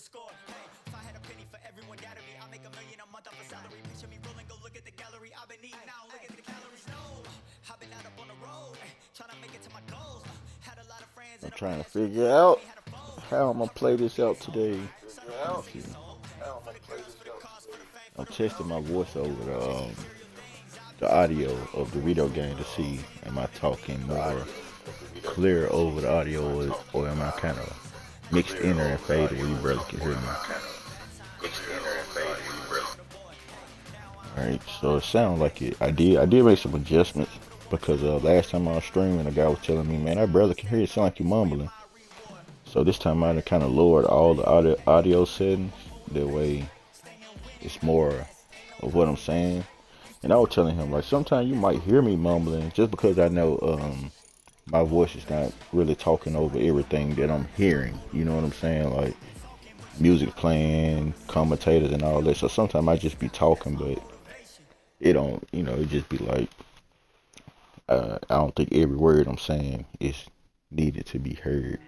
score. Hey, if I had a penny for everyone doubted me, I make $1 million a month off a salary. Picture me rolling, go look at the gallery. I've been eating now, look at the calories. No, I've been out up on the road, trying to make it to my goals. Had a lot of friends. I'm trying to figure out how I'm gonna play this out today. I'm testing my voice over the audio of the video game to see am I talking more clear over the audio or am I kind of mixed in and fade where you barely can hear me. Alright, so it sounds like it. I did make some adjustments because last time I was streaming, a guy was telling me, man, I barely can hear you. It sound like you mumbling. So this time I kind of lowered all the audio settings. That way it's more of what I'm saying. And I was telling him, like, sometimes you might hear me mumbling just because I know my voice is not really talking over everything that I'm hearing. You know what I'm saying? Like, music playing, commentators and all that. So sometimes I just be talking, but it don't, it just be like, I don't think every word I'm saying is needed to be heard.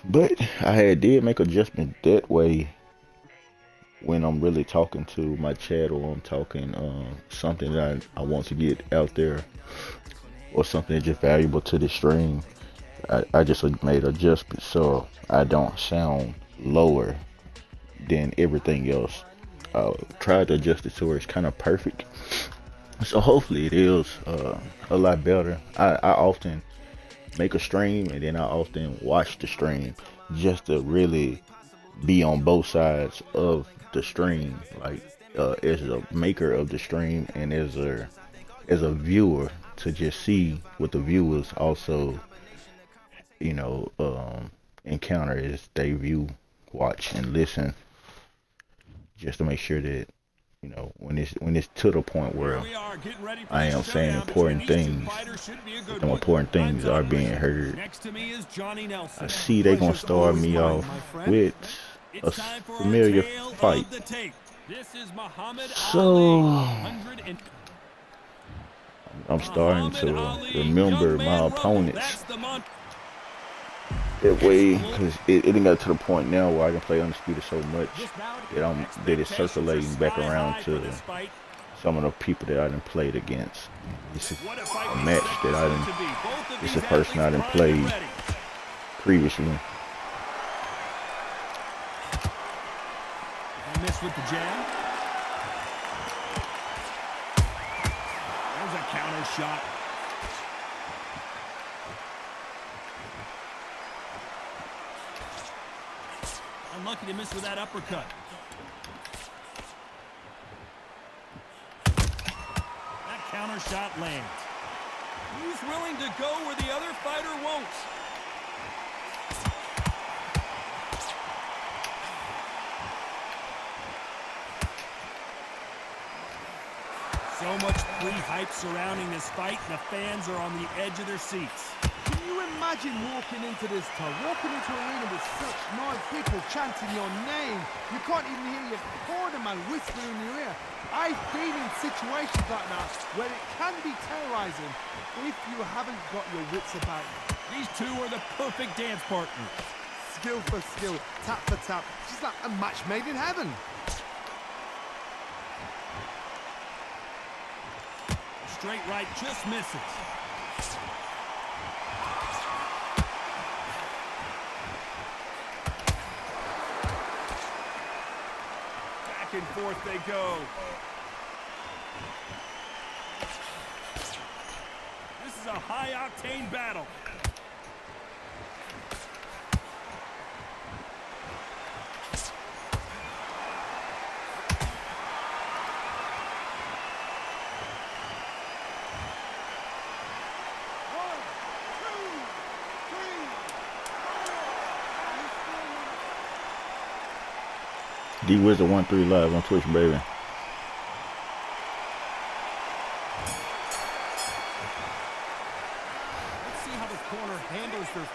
But I did make adjustment that way when I'm really talking to my chat or I'm talking something that I want to get out there or something that's just valuable to the stream. I just made adjustments so I don't sound lower than everything else. I tried to adjust it to where it's kind of perfect. So hopefully it is a lot better. I often make a stream and then I often watch the stream just to really be on both sides of the stream, like as a maker of the stream and as a viewer to just see what the viewers also encounter as they view, watch, and listen, just to make sure that when it's to the point where I am saying important things, the important things are being heard. I see they're gonna start me off with a familiar fight. So I'm starting to remember my opponents that way, because it didn't get to the point now where I can play Undisputed so much that it's circulating back around to some of the people that I done played against. This is a match that it's a person I done played previously. Miss with the jab. There's a counter shot. Unlucky to miss with that uppercut. That counter shot lands. He's willing to go where the other fighter won't. So much pre-hype surrounding this fight, and the fans are on the edge of their seats. Can you imagine walking into this town, walking into an arena with such mad people chanting your name? You can't even hear your cornerman whispering in your ear. I've been in situations like that where it can be terrorizing if you haven't got your wits about you. These two are the perfect dance partners. Skill for skill, tap for tap. She's like a match made in heaven. Straight right just misses. Back and forth they go. This is a high-octane battle. D-Wizard13 live on Twitch, baby. Let's see how the corner handles their...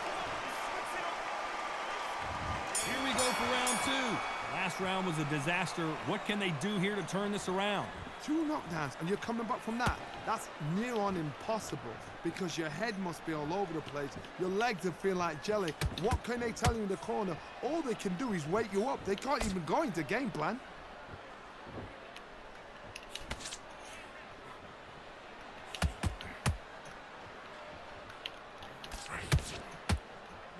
Here we go for round two. Last round was a disaster. What can they do here to turn this around? 2 knockdowns and you're coming back from that. That's near on impossible because your head must be all over the place. Your legs will feel like jelly. What can they tell you in the corner? All they can do is wake you up. They can't even go into game plan.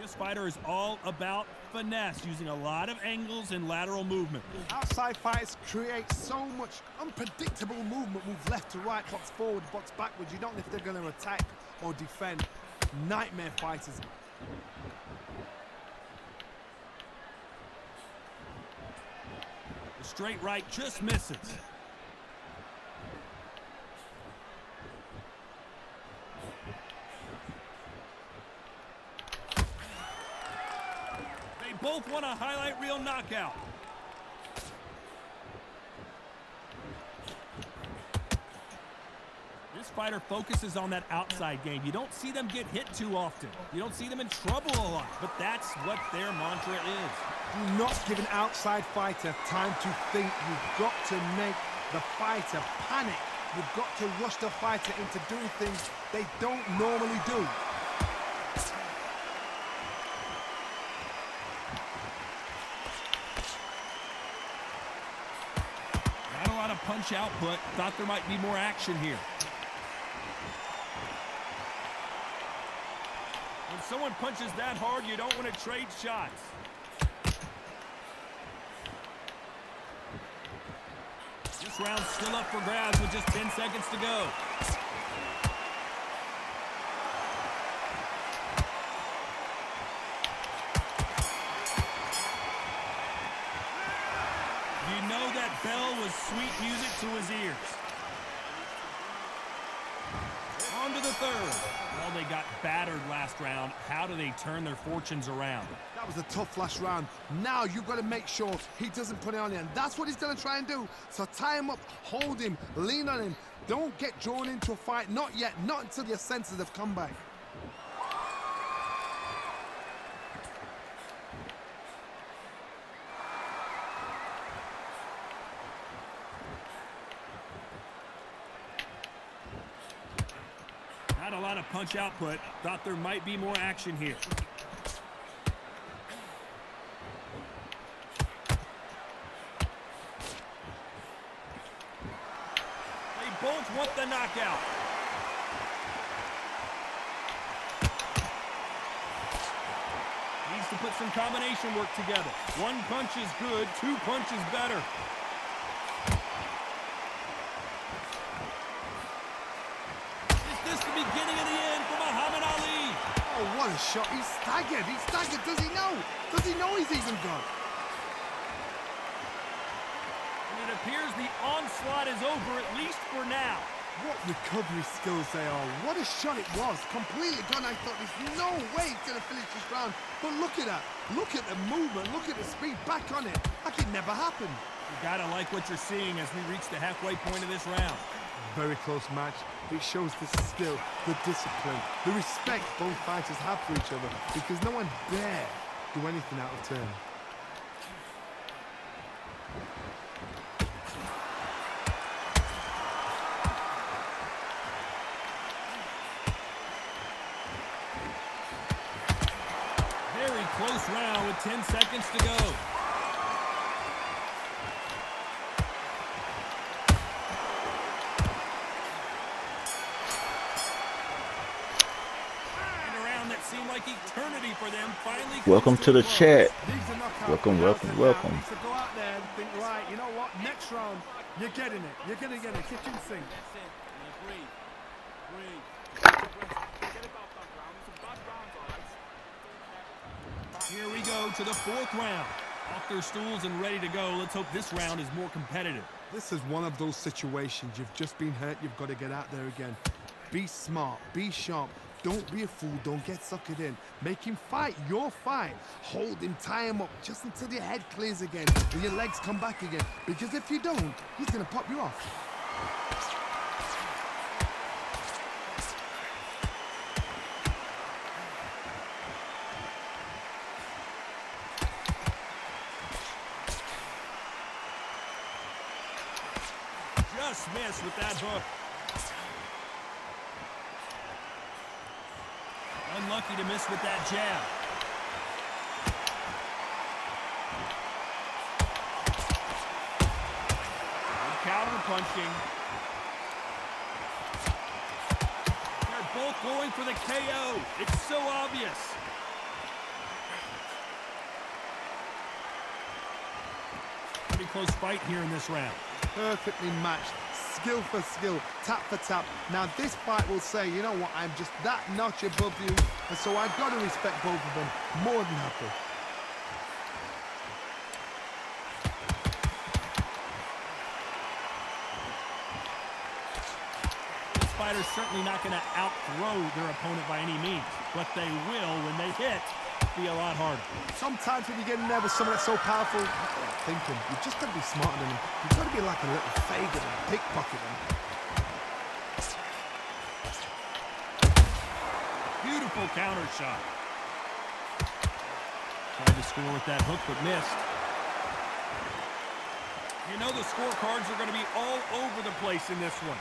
This fighter is all about finesse, using a lot of angles and lateral movement. Outside fighters create so much unpredictable movement. Move left to right, box forward, box backwards. You don't know if they're going to attack or defend. Nightmare fighters. The straight right just misses. Both want a highlight reel knockout. This fighter focuses on that outside game. You don't see them get hit too often. You don't see them in trouble a lot, but that's what their mantra is. Do not give an outside fighter time to think. You've got to make the fighter panic. You've got to rush the fighter into doing things they don't normally do. Punch output. Thought there might be more action here. When someone punches that hard, you don't want to trade shots. This round's still up for grabs with just 10 seconds to go. Bell was sweet music to his ears. On to the third. Well, they got battered last round. How do they turn their fortunes around? That was a tough last round. Now you've got to make sure he doesn't put it on you, and that's what he's going to try and do. So tie him up, hold him, lean on him. Don't get drawn into a fight. Not yet. Not until your senses have come back. Not a lot of punch output. Thought there might be more action here. They both want the knockout. Needs to put some combination work together. 1 punch is good, 2 punches better. Beginning of the end for Muhammad Ali. Oh, what a shot. He's staggered. He's staggered. Does he know? Does he know he's even gone? And it appears the onslaught is over, at least for now. What recovery skills they are. What a shot it was. Completely gone. I thought there's no way he's going to finish this round. But look at that. Look at the movement. Look at the speed. Back on it. Like it never happened. You got to like what you're seeing as we reach the halfway point of this round. Very close match. It shows the skill, the discipline, the respect both fighters have for each other because no one dare do anything out of turn. Very close round with 10 seconds to go. Like eternity for them. Finally, welcome to the chat. Welcome. So go out there and think, right, you know what? Next round, you're getting it. You're gonna get it. Kitchen sink. Here we go to the 4th round. Off their stools and ready to go. Let's hope this round is more competitive. This is one of those situations. You've just been hurt. You've got to get out there again. Be smart. Be sharp. Don't be a fool. Don't get suckered in. Make him fight your fight. Hold him, tie him up just until your head clears again and your legs come back again. Because if you don't, he's going to pop you off. Just miss with that hook. Unlucky to miss with that jab. Good counter punching. They're both going for the KO. It's so obvious. Pretty close fight here in this round. Perfectly matched, skill for skill, tap for tap. Now this fight will say, you know what, I'm just that notch above you, and so I've got to respect both of them. More than happy. This fighter's certainly not going to outthrow their opponent by any means, but they will, when they hit, be a lot harder. Sometimes when you get in there with someone that's so powerful, thinking, you've just got to be smarter than them. You've got to be like a little faggot and pickpocket them. Beautiful counter shot. Tried to score with that hook, but missed. You know the scorecards are going to be all over the place in this one.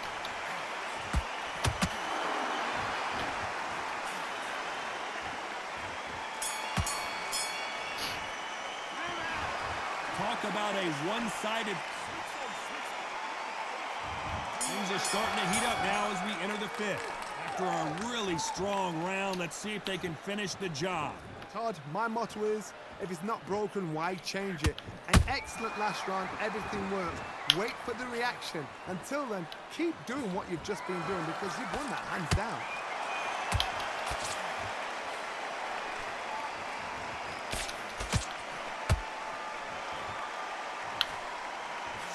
Talk about a one-sided. Things are starting to heat up now as we enter the fifth. After a really strong round, let's see if they can finish the job. Todd, my motto is, if it's not broken, why change it? An excellent last round, everything works. Wait for the reaction. Until then, keep doing what you've just been doing because you've won that hands down.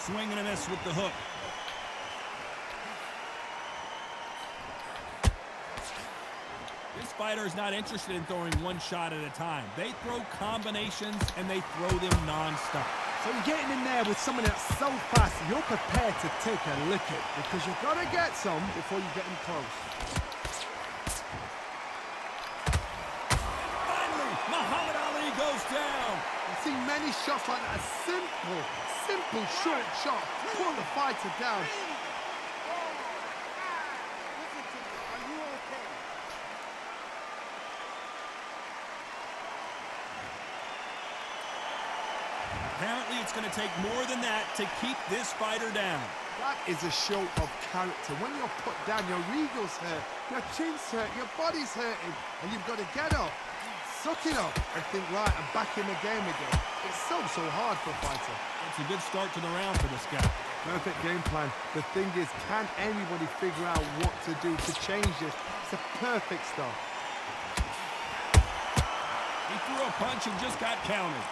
Swing and a miss with the hook. This fighter is not interested in throwing one shot at a time. They throw combinations and they throw them non-stop. So you're getting in there with someone that's so fast, you're prepared to take a licking because you've got to get some before you get in close. Finally, Muhammad Ali goes down. I've seen many shots like that. A simple short shot, pull the fighter down. Apparently, it's going to take more than that to keep this fighter down. That is a show of character. When you're put down, your ego's hurt, your chin's hurt, your body's hurting, and you've got to get up, suck it up, and think, right, I'm back in the game again. It's so hard for a fighter. It's a good start to the round for this guy. Perfect game plan. The thing is, can anybody figure out what to do to change this? It's a perfect start. He threw a punch and just got countered.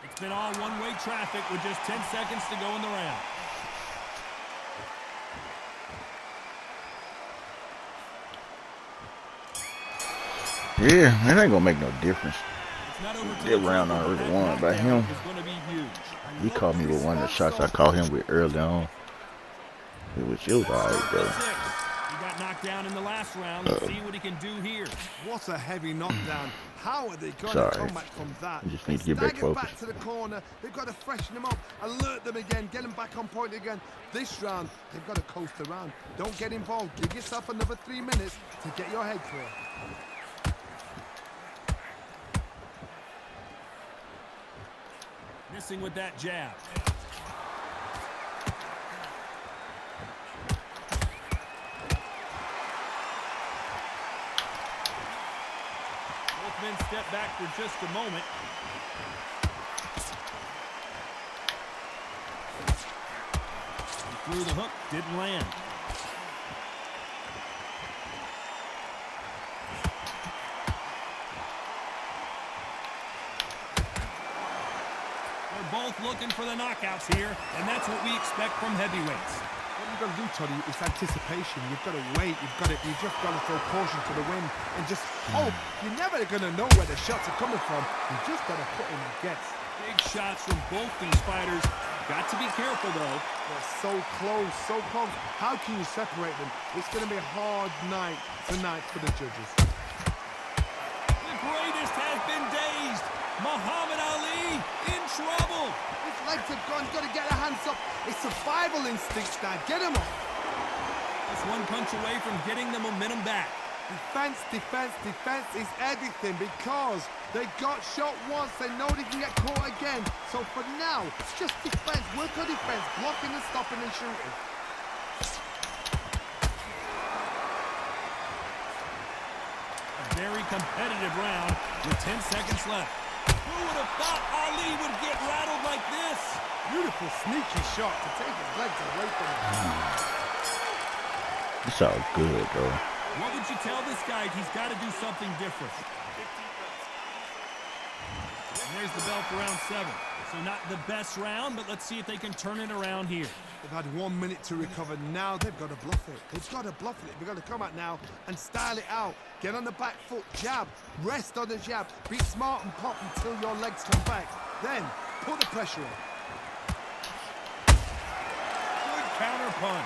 It's been all one-way traffic with just 10 seconds to go in the round. Yeah, it ain't gonna make no difference. It's not over That round I already won by him. Is going to be huge. He caught me with one of the shots I caught him with early on. It was alright though. He got knocked down in the last round. Let's see what he can do here. What a heavy knockdown. How are they going Sorry. to come back from that? You just need to get Stagger back focused. back to the corner. They've got to freshen them up, alert them again, get them back on point again. This round, they've got to coast around. Don't get involved. Give yourself another 3 minutes to get your head clear. Missing with that jab. Both men step back for just a moment. He threw the hook, didn't land. Both looking for the knockouts here, and that's what we expect from heavyweights. What you've got to do, Toddy, is anticipation. You've got to wait. You just got to throw caution to the wind and just hope. You're never going to know where the shots are coming from. You just got to put in the gets. Big shots from both these fighters. Got to be careful, though. They're so close, so close. How can you separate them? It's going to be a hard night tonight for the judges. legs have gone. Got to get their hands up. It's survival instincts now. Get them up. Just one punch away from getting the momentum back. Defense, defense, defense is everything because they got shot once. They know they can get caught again. So for now, it's just defense. Work on defense. Blocking and stopping and shooting. A very competitive round with 10 seconds left. Who would have thought Ali would get rattled like this? Beautiful, sneaky shot to take his legs away from him. It's all good, though. What would you tell this guy? He's got to do something different. And there's the bell for round 7. So not the best round, but let's see if they can turn it around here. They've had 1 minute to recover. Now they've got to bluff it. They've got to bluff it. They've got to come out now and style it out. Get on the back foot, jab, rest on the jab. Be smart and pop until your legs come back. Then put the pressure on. Good counter punch.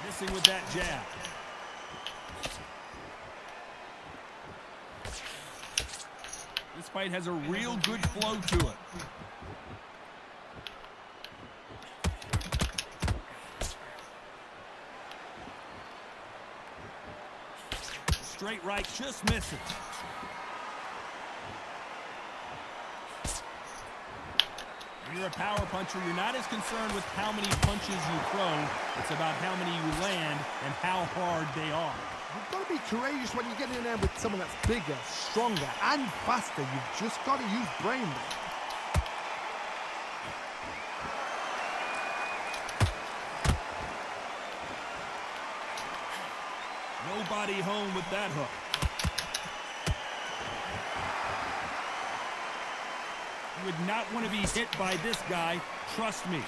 Missing with that jab. This fight has a real good flow to it. Straight right just misses. When you're a power puncher, you're not as concerned with how many punches you throw. It's about how many you land and how hard they are. You've got to be courageous when you get in there with someone that's bigger, stronger, and faster. You've just got to use brain. Nobody home with that hook. You would not want to be hit by this guy, trust me.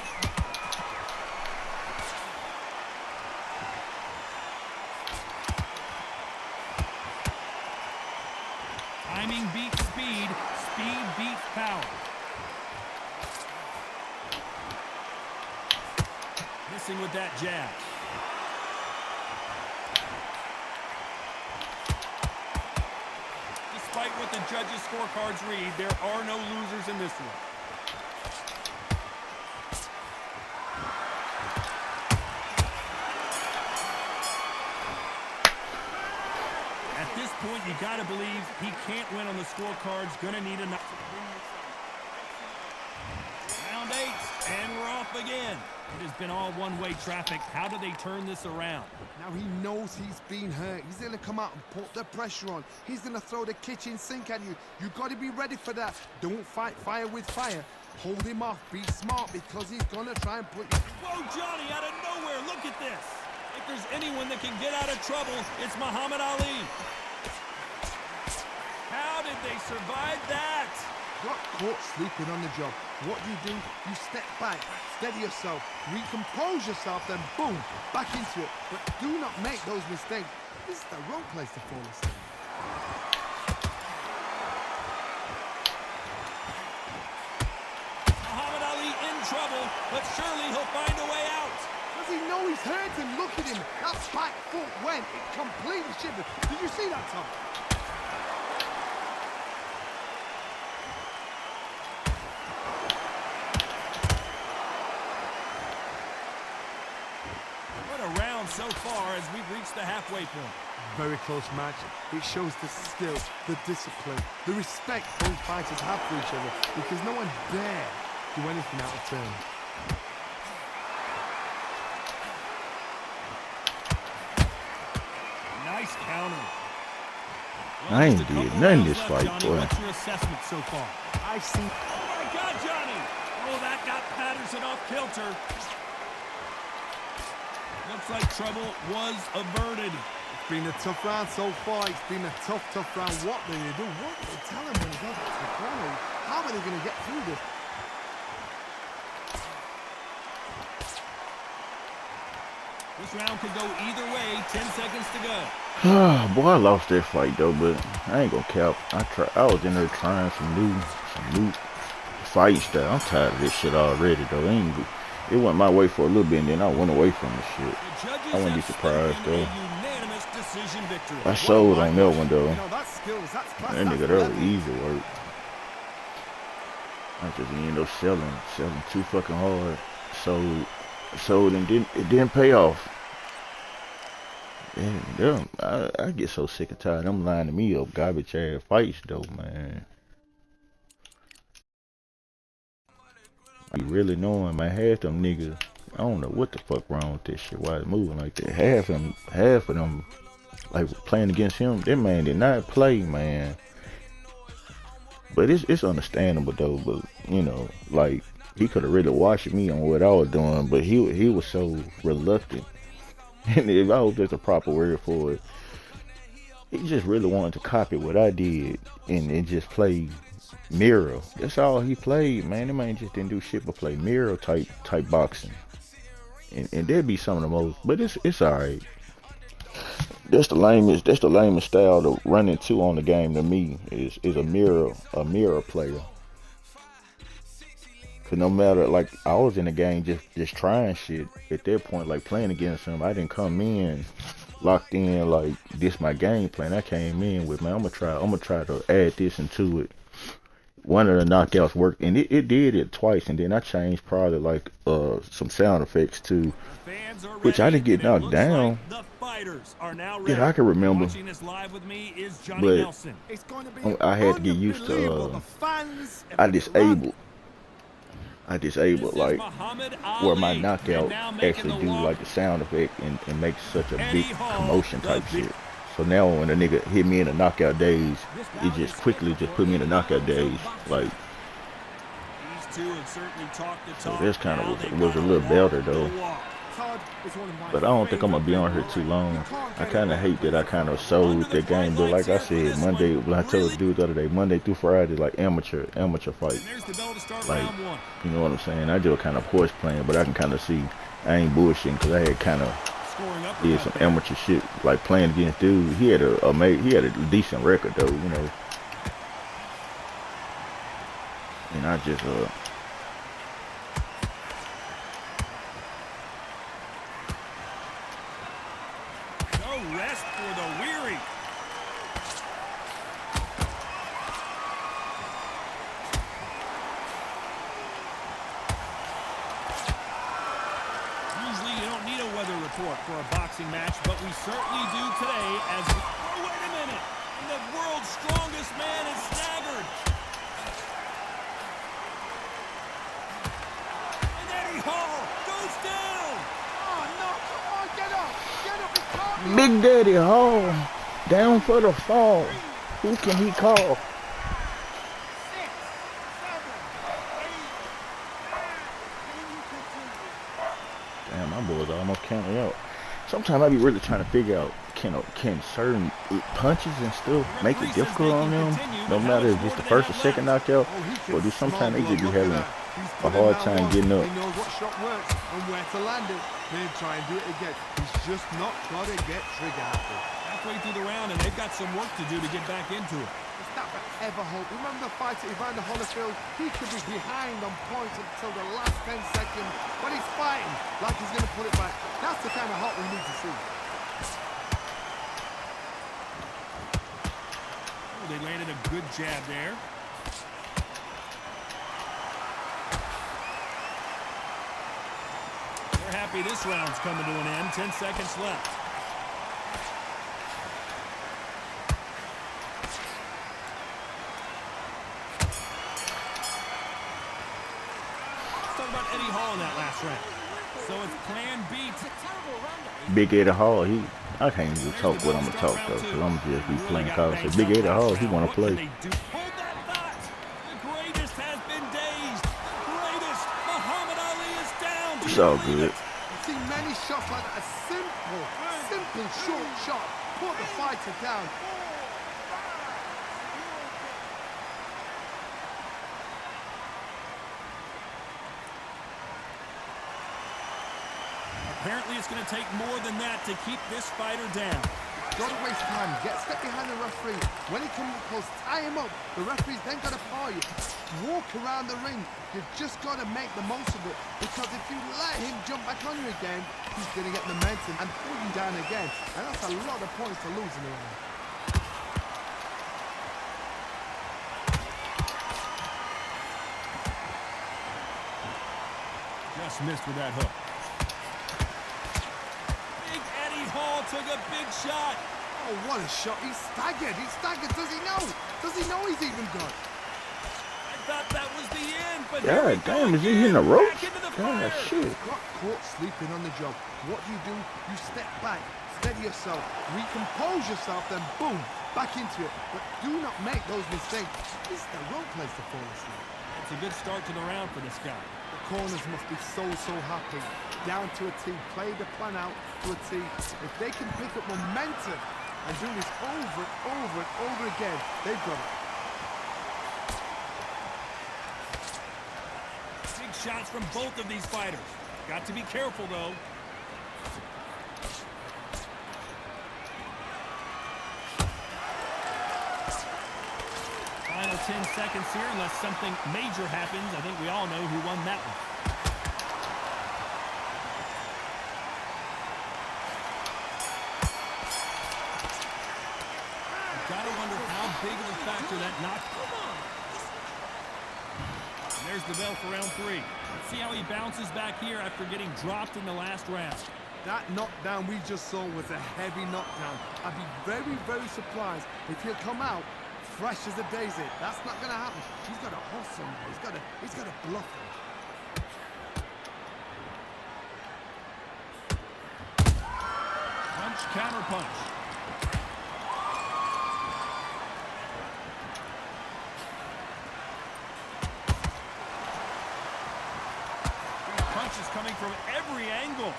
Timing beats speed, speed beats power. Missing with that jab. Despite what the judges' scorecards read, there are no losers in this one. At this point, you got to believe he can't win on the scorecards. Gonna need enough. Round 8, and we're off again. It has been all one-way traffic. How do they turn this around? Now he knows he's been hurt. He's going to come out and put the pressure on. He's going to throw the kitchen sink at you. You've got to be ready for that. Don't fight fire with fire. Hold him off. Be smart because he's going to try and put you... Whoa, Johnny, out of nowhere. Look at this. If there's anyone that can get out of trouble, it's Muhammad Ali. How did they survive that? Got caught sleeping on the job. What do? You step back, steady yourself, recompose yourself, then boom, back into it. But do not make those mistakes. This is the wrong place to fall asleep. Muhammad Ali in trouble, but surely he'll find a way out. Does he know he's hurt him? Look at him. That back foot went. It completely shivered. Did you see that, Tom? So far as we've reached the halfway point. Very close match. It shows the skill, the discipline, the respect both fighters have for each other because no one dare do anything out of turn. Nice counter. I ain't did nothing this fight, boy. What's your assessment so far? I've seen... Oh my God, Johnny! Oh, that got Patterson off kilter. Looks like trouble was averted. It's been a tough round so far. It's been a tough round. What do they do? What do they tell him when he goes back to the corner? How are they going to get through this? This round could go either way. 10 seconds to go. Boy, I lost that fight though, but I ain't gonna cap. I was in there trying some new fight style. I'm tired of this shit already though. It went my way for a little bit, and then I went away from the shit. I wouldn't be surprised though. Unanimous decision victory. I sold on that one though. You know, that's skills. That's class. That nigga, That's that was level. easy work. I just ended up selling too fucking hard. Sold and it didn't pay off. Damn, I get so sick and tired of them lining me up garbage ass fights though, man. I be really knowing, man, half them niggas, I don't know what the fuck wrong with this shit, why it's moving like that. Half of them, like playing against him, that man did not play, man. But it's understandable though, but you know, like he could have really watched me on what I was doing, but he was so reluctant. And if I hope there's a proper word for it, he just really wanted to copy what I did and just play mirror. That's all he played, man. That man just didn't do shit but play mirror type boxing. And that'd be some of the most, but it's alright. That's the lamest style to run into on the game to me is a mirror player. Cause no matter, like, I was in the game just trying shit at that point, like playing against him. I didn't come in locked in like this my game plan. I came in with, man, I'm gonna try to add this into it. One of the knockouts worked, and it did it twice, and then I changed probably like some sound effects too, which I didn't get knocked down. Yeah, I can remember, but I had to get used to. I disabled like where my knockout actually do like the sound effect and make such a big commotion type shit. So now when a nigga hit me in the knockout days, it just quickly just put me in the knockout days. Like, so this kind of was a little better though. But I don't think I'm gonna be on here too long. I kind of hate that I kind of sold that game, but like I said, Monday, when I told the dude the other day, Monday through Friday, like amateur fight. Like, you know what I'm saying? I just kind of horse playing, but I can kind of see I ain't bullshitting because I had kind of did some amateur shit, like playing against dude. He had a decent record though, you know. And I just rest for the weary. Usually you don't need a weather report for a boxing match, but we certainly do today as we... Oh, wait a minute! And the world's strongest man is staggered. And Eddie Hall goes down! Oh, no, come on, get up! Get up, it's hard. Big Daddy Hall down for the fall. Who can he call? 6, 7, 8, 9, Damn, my boys almost counted out. Sometimes I be really trying to figure out can certain punches and stuff make it difficult on them, no matter if it's the first or second knockout, or do sometimes they just be having a hard time getting up. He knows what shot works and where to land it. Then try and do it again. He's just not got to get trigger happy. Halfway through the round, and they've got some work to do to get back into it. It's not ever hope. Remember the fight at Evander Holyfield? He could be behind on points until the last 10 seconds, but he's fighting like he's going to put it back. That's the kind of hope we need to see. Oh, they landed a good jab there. They're happy this round's coming to an end. 10 seconds left. Let's talk about Eddie Hall in that last round. So it's plan B. Big Eddie Hall, I can't even talk what I'm gonna talk though, cause I'm just be playing college. So Big Eddie Hall, he wanna play. Hold that thought. The greatest has been dazed. The greatest. Muhammad Ali is down. It's all good. I've seen many shots like that. A simple short shot. Put the fighter down. Apparently it's going to take more than that to keep this fighter down. got to waste time. Step behind the referee. When he comes close, tie him up. The referee's then got to paw you. Walk around the ring. You've just got to make the most of it. Because if you let him jump back on you again, he's going to get momentum and pull you down again. And that's a lot of points to lose in the end. Just missed with that hook. Big Eddie Hall took a big shot. Oh, what a shot. He's staggered. He's staggered. Does he know? Does he know he's even gone? I thought that was the end, but God damn, is he hitting the ropes? God, shit. Got caught sleeping on the job. What do? You step back, steady yourself, recompose yourself, then boom, back into it. But do not make those mistakes. This is the wrong place to fall asleep. It's a good start to the round for this guy. The corners must be so happy. Down to a T, play the plan out to a T. If they can pick up momentum and do this over and over again, they've got it. Big shots from both of these fighters. Got to be careful, though. Final 10 seconds here, unless something major happens. I think we all know who won that one. Gotta wonder how big of a factor that knock. And there's the bell for round 3. Let's see how he bounces back here after getting dropped in the last round. That knockdown we just saw was a heavy knockdown. I'd be very surprised if he'll come out fresh as a daisy. That's not going to happen. He's got to hustle him. He's got to bluff him. Punch, counter punch. Punches coming from every angle.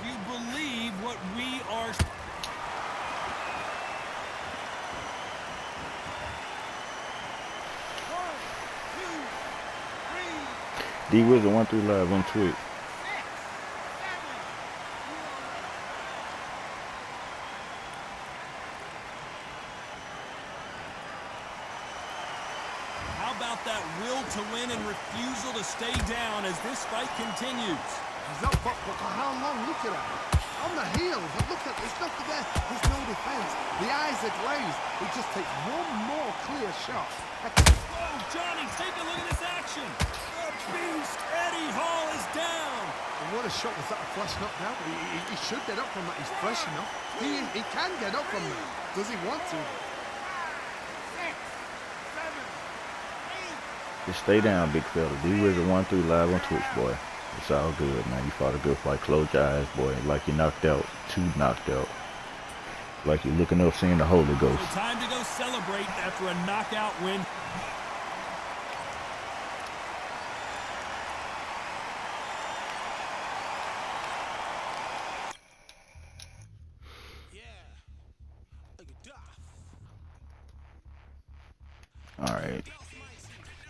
Do you believe what we are? D-Wizard 1-3 live on Twitch. How about that will to win and refusal to stay down as this fight continues? He's up, but for how long? Look at that. On the heels. Look at there's nothing there. There's no defense. The eyes are glazed. He just takes one more clear shot. Oh, Johnny, take a look at this action. The beast Eddie Hall is down. And what a shot was that? A flash knockdown? He should get up from that. He's fresh enough. He can get up from that. Does he want to? Just stay down, big fella. D-Wizard 1-3 live on Twitch, boy. It's all good, man. You fought a good fight. Close your eyes, boy. Like you knocked out. 2 knocked out. Like you're looking up, seeing the Holy Ghost. So time to go celebrate after a knockout win. Alright.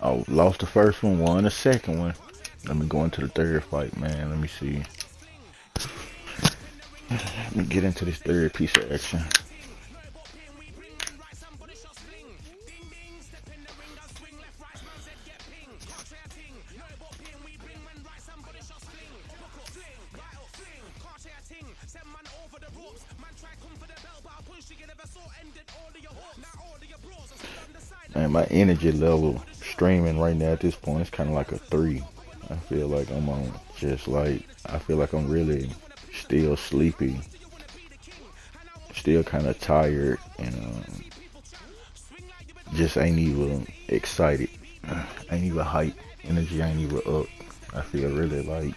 Oh, lost the first one, won the second one. Let me go into the third fight, man. Let me see. Let me get into this third piece of action. Man, my energy level streaming right now at this point is kind of like a 3. I feel like I'm on I feel like I'm really still sleepy, still kind of tired, and just ain't even excited, ain't even hype, energy ain't even up. I feel really like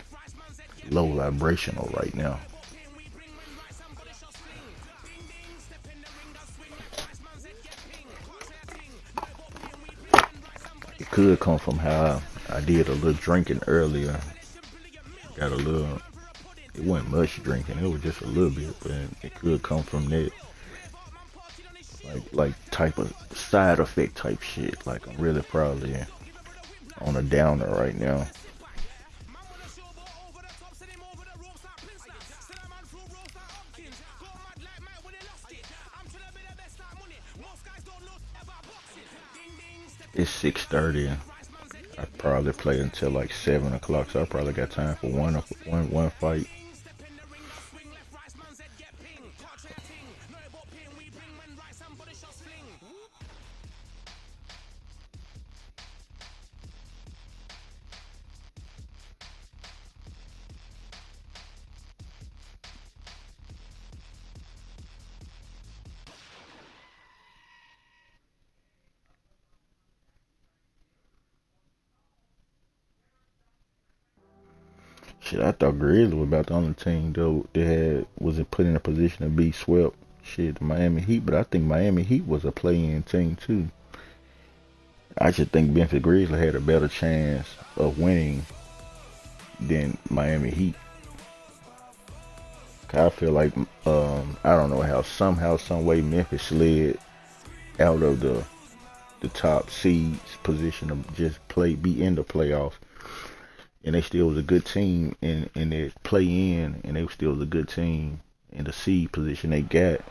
low vibrational right now. It could come from how I did a little drinking earlier. Got a little, it wasn't much drinking, it was just a little bit, but it could come from that. Like type of side effect type shit. Like I'm really probably on a downer right now. It's 6:30. I probably play until like 7 o'clock, so I probably got time for one fight. Shit, I thought Grizzlies was about the only team though that wasn't put in a position to be swept. Shit, the Miami Heat, but I think Miami Heat was a play-in team too. I just think Memphis Grizzlies had a better chance of winning than Miami Heat. I feel like I don't know how somehow, some way Memphis slid out of the top seeds position to just be in the playoffs. And they still was a good team in their play-in, and they still was a good team in the seed position they got.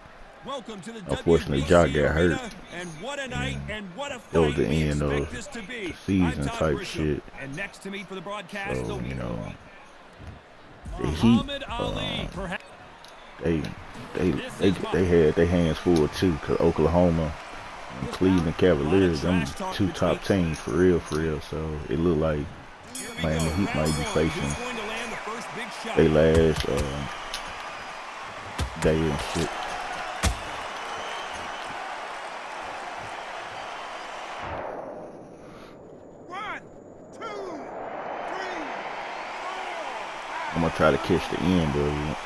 Unfortunately, Ja got hurt. And what a night and what a fight. That was the we end of expect this to be. the season I'm Todd type Grisham, shit. And next to me for the broadcast, So, you know, the Muhammad Heat, Ali, perhaps. they had their hands full too, because Oklahoma and Cleveland Cavaliers, them two top teams for real. So it looked like Miami Heat might be facing their last day and shit. I'm gonna try to catch the end of it.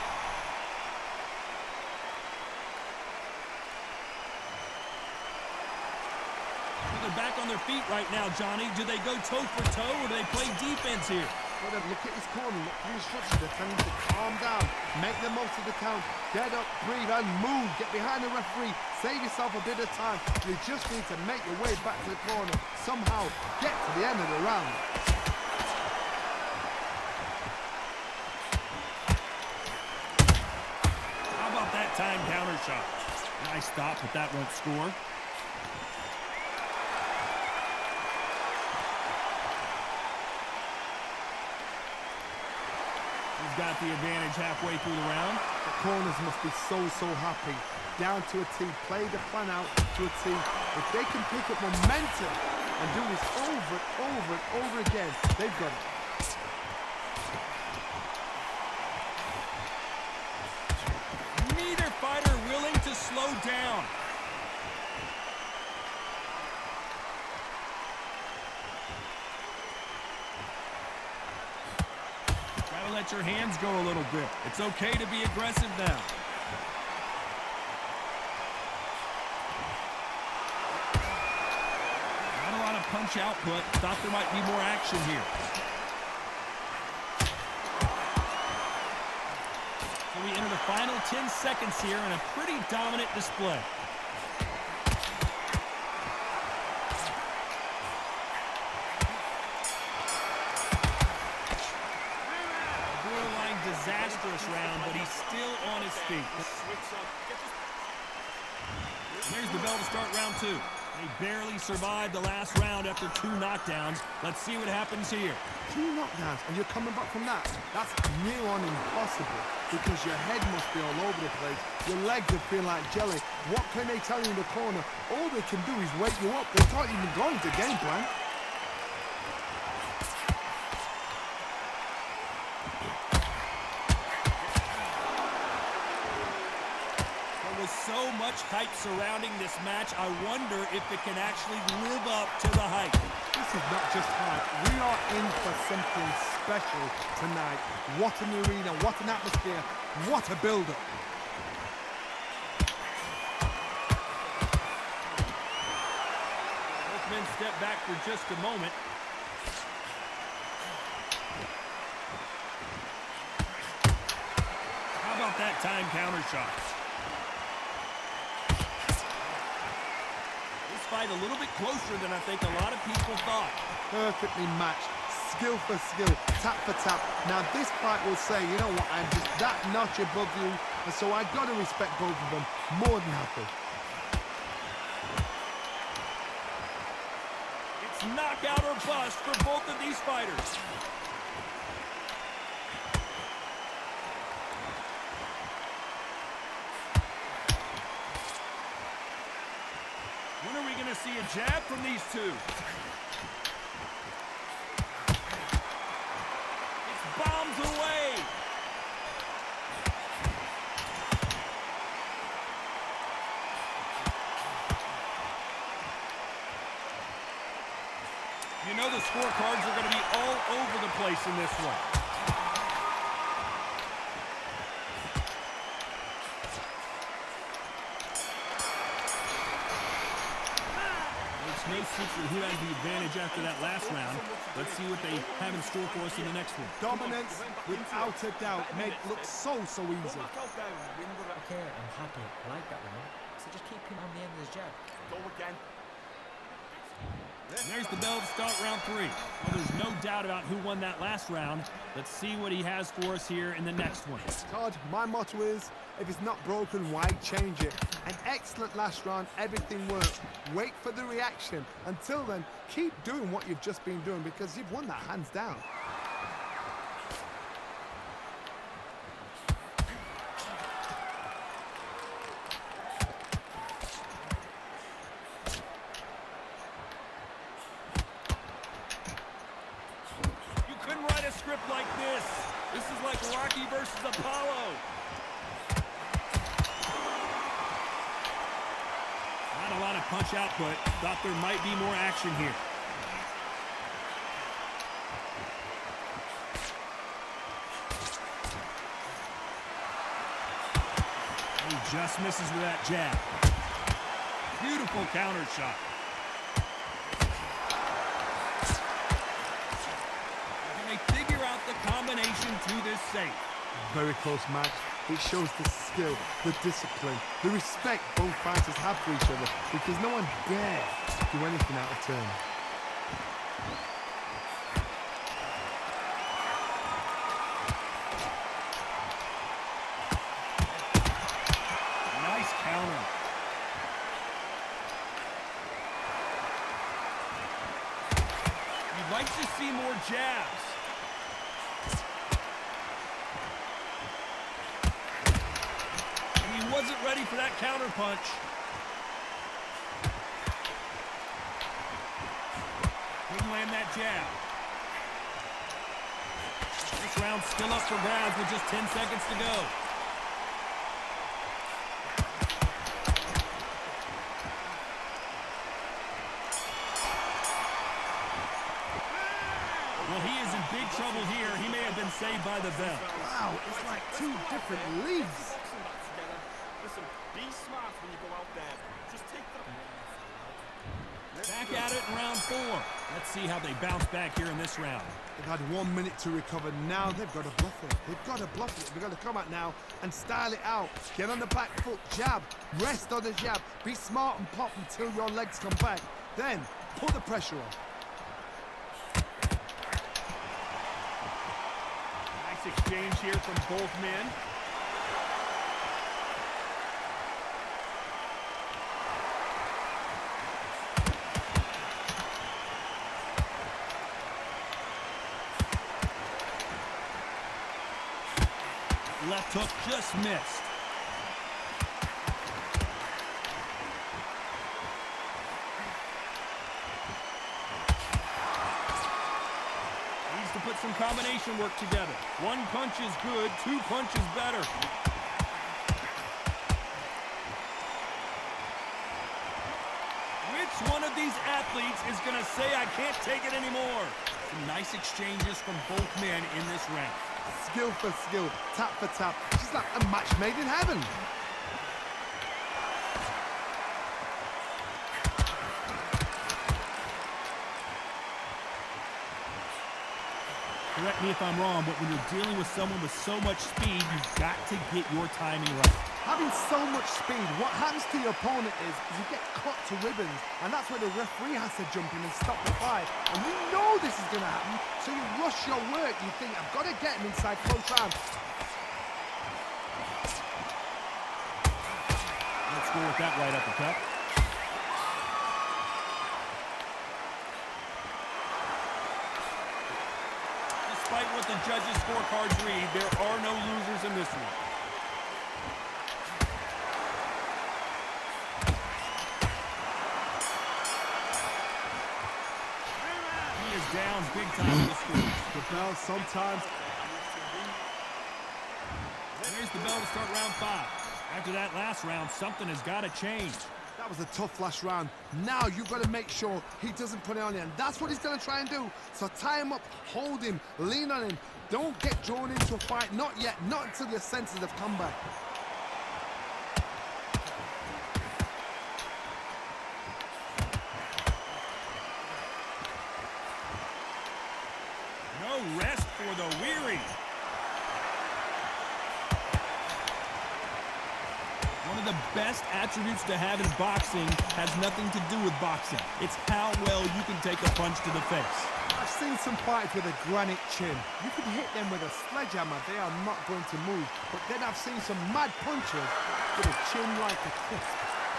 They're back on their feet right now, Johnny. Do they go toe for toe or do they play defense here? Well, then look at his corner, look at the instructions. They're telling him to calm down, make the most of the count, get up, breathe, and move. Get behind the referee, save yourself a bit of time. You just need to make your way back to the corner. Somehow get to the end of the round. How about that time counter shot? Nice stop, but that won't score. He's got the advantage halfway through the round. The corners must be so happy. Down to a T, play the plan out to a T. If they can pick up momentum and do this over and over again, they've got it. Neither fighter willing to slow down. Gotta let your hands go a little bit. It's okay to be aggressive now. Not a lot of punch output. Thought there might be more action here. So we enter the final 10 seconds here in a pretty dominant display. Disastrous round, but he's still on his feet. There's the bell to start round two. They barely survived the last round after 2 knockdowns. Let's see what happens here. 2 knockdowns and you're coming back from that. That's near on impossible because your head must be all over the place. Your legs will feel like jelly. What can they tell you in the corner? All they can do is wake you up. They're not even going to game plan. So much hype surrounding this match, I wonder if it can actually live up to the hype. This is not just hype. We are in for something special tonight. What an arena, what an atmosphere, what a build-up. Both men step back for just a moment. How about that time counter shot? fight a little bit closer than I think a lot of people thought. Perfectly matched, skill for skill, tap for tap. Now this fight will say, you know what, I'm just that notch above you, and so I got to respect both of them more than happy. It's knockout or bust for both of these fighters. When are we going to see a jab from these two? It's bombs away. You know the scorecards are going to be all over the place in this one. No secret who has the advantage after that last round. Let's see what they have in store for us in the next one. Dominance, without a doubt, made it look so easy. Okay, I'm happy. I like that round. So just keep him on the end of his jab. Go again. And there's the bell to start round 3. Well, there's no doubt about who won that last round. Let's see what he has for us here in the next one. Todd, my motto is, if it's not broken, why change it? An excellent last round, everything worked. Wait for the reaction. Until then, keep doing what you've just been doing because you've won that hands down. You couldn't write a script like this. This is like Rocky versus Apollo. Not a lot of punch output. Thought there might be more action here. He just misses with that jab. Beautiful counter shot. Can they figure out the combination to this safe? Very close match. It shows the skill, the discipline, the respect both fighters have for each other because no one dare do anything out of turn. Nice counter. You'd like to see more jabs. Wasn't ready for that counter punch. Couldn't land that jab. This round's still up for grabs with just 10 seconds to go. Well, he is in big trouble here. He may have been saved by the bell. Wow, it's like two different leagues. Listen, be smart when you go out there. Just take the... Back at it in round 4. Let's see how they bounce back here in this round. They've had 1 minute to recover. Now they've got to bluff it. They've got to bluff it. They've got to come out now and style it out. Get on the back foot, jab, rest on the jab. Be smart and pop until your legs come back. Then put the pressure on. Nice exchange here from both men. Left hook just missed. Needs to put some combination work together. 1 punch is good, 2 punches better. Which one of these athletes is going to say, I can't take it anymore? Some nice exchanges from both men in this round. Skill for skill, tap for tap. She's like a match made in heaven. Correct me if I'm wrong, but when you're dealing with someone with so much speed, you've got to get your timing right. Having so much speed, what happens to your opponent is you get cut to ribbons, and that's where the referee has to jump in and stop the fight. And you know this is going to happen, so you rush your work. You think, I've got to get him inside close round. Let's go with that right uppercut. Despite what the judges' scorecards read, there are no losers in this one. He is down big time in the score. The bell sometimes. There's the bell to start round 5. After that last round, something has got to change. That was a tough last round. Now you've got to make sure he doesn't put it on you, and that's what he's going to try and do. So tie him up, hold him, lean on him. Don't get drawn into a fight. Not yet. Not until your senses have come back. No rest for the weary. One of the best attributes to have in boxing has nothing to do with boxing. It's how well you can take a punch to the face. I've seen some fighters with a granite chin. You can hit them with a sledgehammer, they are not going to move. But then I've seen some mad punchers with a chin like a crisp.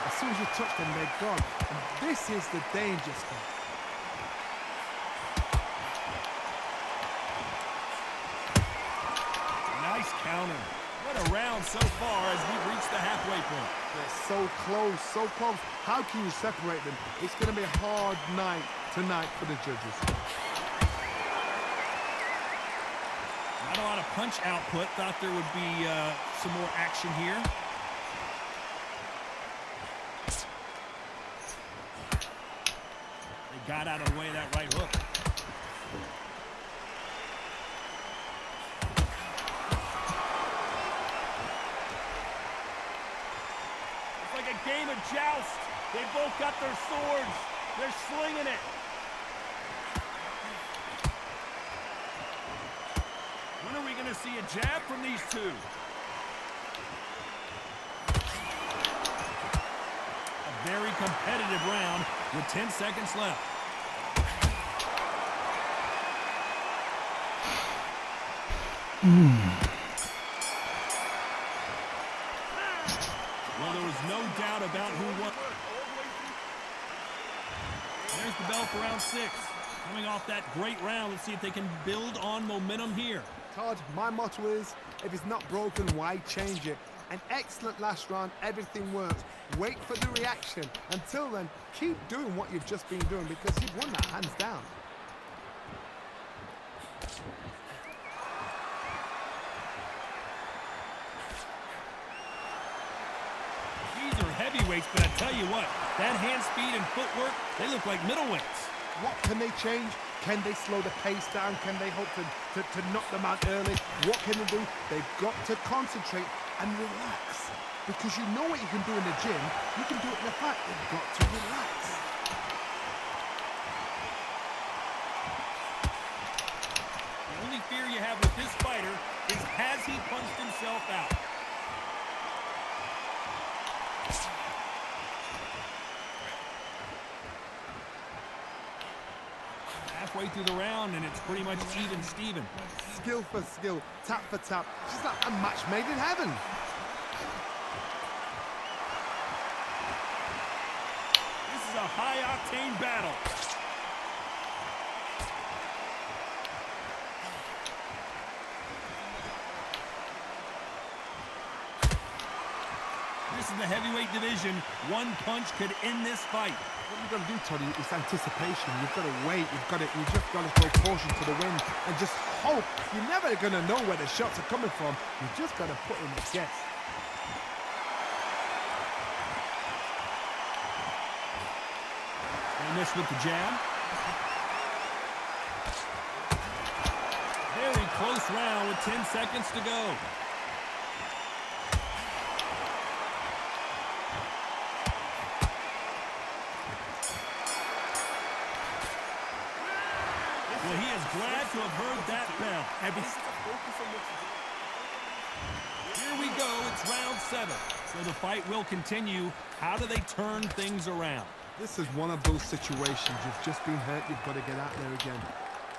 As soon as you touch them, they're gone. And this is the danger spot. Nice counter. What a round so far as we've reached the halfway point. They're so close, so close. How can you separate them? It's going to be a hard night tonight for the judges. Not a lot of punch output. Thought there would be some more action here. They got out of the way of that right hook. It's like a game of joust. They both got their swords. They're slinging it. When are we going to see a jab from these two? A very competitive round with 10 seconds left. Well, there was no doubt about who won. There's the bell for round 6. Coming off that great round, let's see if they can build on momentum here. Todd, my motto is, if it's not broken, why change it? An excellent last round, everything works. Wait for the reaction. Until then, keep doing what you've just been doing because you've won that hands down. These are heavyweights, but I tell you what, that hand speed and footwork, they look like middleweights. What can they change? Can they slow the pace down? Can they hope to knock them out early? What can they do? They've got to concentrate and relax. Because you know what you can do in the gym, you can do it in the fight. You've got to relax. The only fear you have with this fighter is has he punched himself out? Halfway through the round, and it's pretty much even Steven. Skill for skill, tap for tap. Just like a match made in heaven. This is a high-octane battle. This is the heavyweight division. One punch could end this fight. What you've got to do, Toddy, is anticipation. You've got to wait. You just got to throw caution to the wind and just hope. You're never going to know where the shots are coming from. You just got to put in a guess. And this with the jab. Very close round with 10 seconds to go. Well, he is glad to have heard that bell. Focus on what you do. Here we go. It's round 7. So the fight will continue. How do they turn things around? This is one of those situations. You've just been hurt. You've got to get out there again.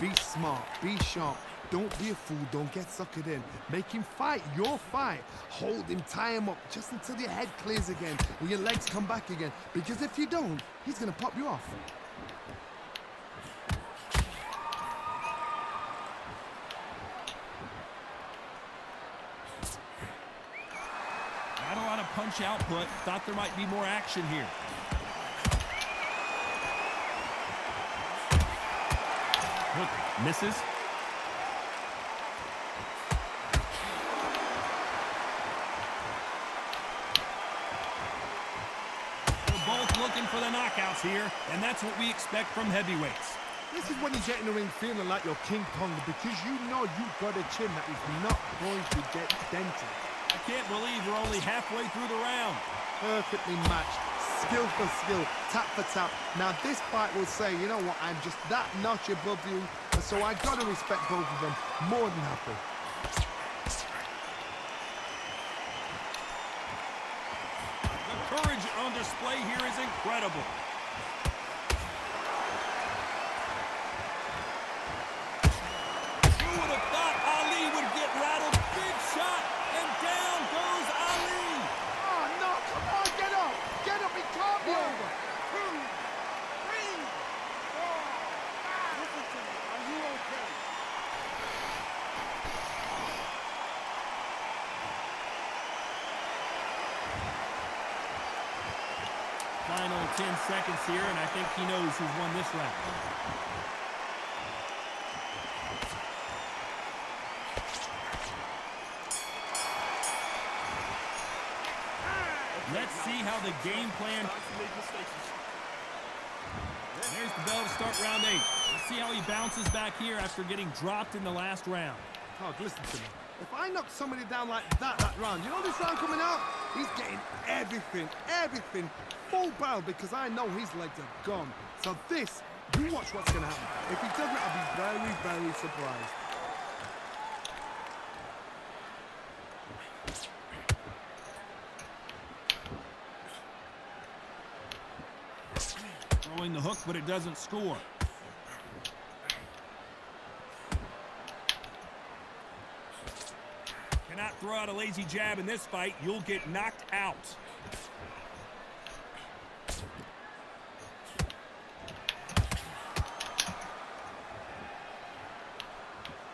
Be smart. Be sharp. Don't be a fool. Don't get suckered in. Make him fight your fight. Hold him. Tie him up just until your head clears again and your legs come back again. Because if you don't, he's going to pop you off. Not a lot of punch output. Thought there might be more action here. Hook misses. They're both looking for the knockouts here, and that's what we expect from heavyweights. This is when you get in the ring feeling like you're King Kong because you know you've got a chin that is not going to get dented. I can't believe we're only halfway through the round. Perfectly matched, skill for skill, tap for tap. Now this fight will say, you know what, I'm just that notch above you, and so I got to respect both of them more than happy. The courage on display here is incredible. Who would have thought Ali would get rattled? Big shot, and down goes Ali. Oh no, come on, get up! Get up, it can't be over! 2, 3, 4, 5. Listen to me, are you okay? Final 10 seconds here, and I think he knows who's won this round. Let's see how the game plan. There's the bell to start round 8. Let's see how he bounces back here after getting dropped in the last round. Todd, listen to me. If I knock somebody down like that round, you know this round coming out? He's getting everything, full barrel because I know his legs are gone. So this, you watch what's going to happen. If he doesn't, I'll be very, very surprised. Throwing the hook, but it doesn't score. Cannot throw out a lazy jab in this fight. You'll get knocked out.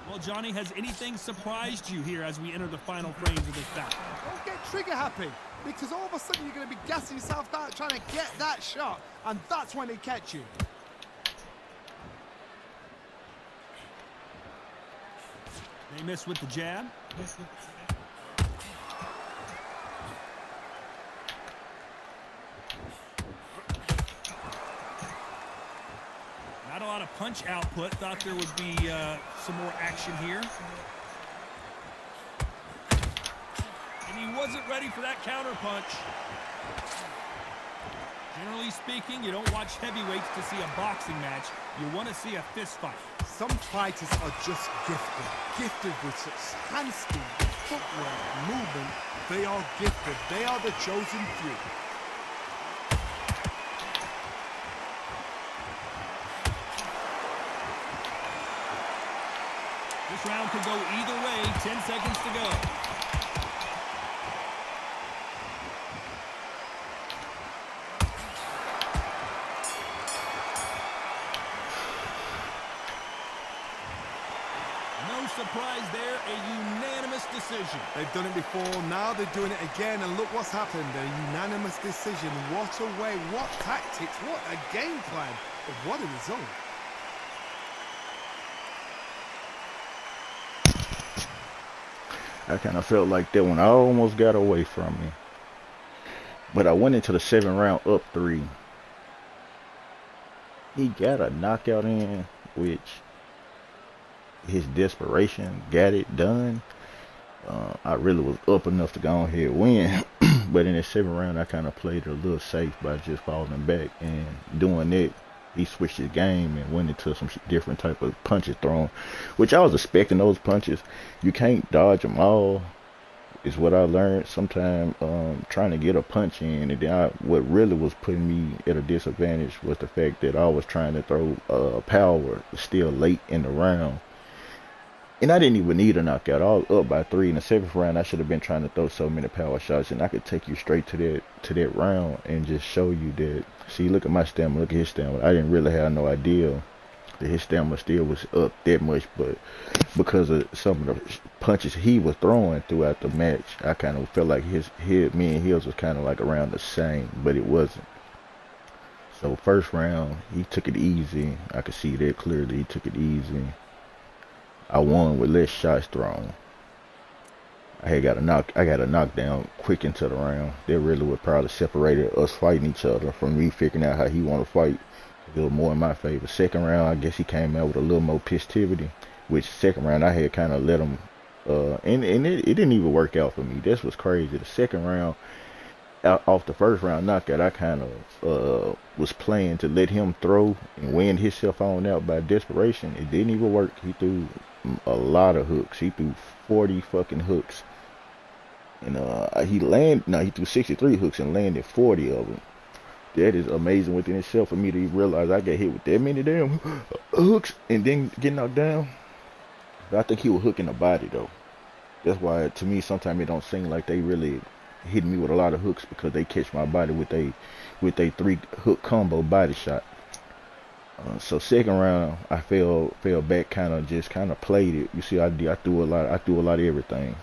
Well, Johnny, has anything surprised you here as we enter the final frames of this bout? Don't get trigger happy because all of a sudden you're going to be gassing yourself out trying to get that shot, and that's when they catch you. They miss with the jab. Not a lot of punch output. Thought there would be some more action here. And he wasn't ready for that counter punch. Generally speaking, you don't watch heavyweights to see a boxing match. You want to see a fist fight. Some fighters are just gifted with such hand speed, footwork, movement. They are gifted. They are the chosen few. This round could go either way. 10 seconds to go. Surprise there, a unanimous decision. They've done it before, now they're doing it again, and look what's happened, a unanimous decision. What a way, what tactics, what a game plan, what a result. I kind of felt like that one almost got away from me. But I went into the 7th round up 3. He got a knockout in, which his desperation got it done. I really was up enough to go ahead and win. But in the 7th round, I kind of played it a little safe by just falling back. And doing that, he switched his game and went into some different type of punches thrown, which I was expecting those punches. You can't dodge them all. is what I learned sometime trying to get a punch in, and then what really was putting me at a disadvantage was the fact that I was trying to throw power still late in the round. And I didn't even need a knockout. I was up by 3 in the 7th round. I should have been trying to throw so many power shots, and I could take you straight to that round and just show you that. See, look at my stamina. Look at his stamina. I didn't really have no idea that his stamina still was up that much, but because of some of the punches he was throwing throughout the match, I kind of felt like me and his was kind of like around the same, but it wasn't. So first round, he took it easy. I could see that clearly. He took it easy. I won with less shots thrown. I got a knockdown quick into the round. That really would probably separated us fighting each other from me figuring out how he want to fight. A little more in my favor. Second round, I guess he came out with a little more pistivity. Which second round, I had kind of let him, and it didn't even work out for me. This was crazy. The second round, off the first round knockout, I kind of was playing to let him throw and win himself on out by desperation. It didn't even work. He threw a lot of hooks. He threw 40 fucking hooks, and he threw 63 hooks and landed 40 of them. That is amazing within itself for me to realize I got hit with that many damn hooks and then get knocked down. But I think he was hooking the body though. That's why to me sometimes it don't seem like they really hit me with a lot of hooks, because they catch my body with a 3 hook combo body shot. So second round I fell back, kind of played it. You see, I threw a lot of everything.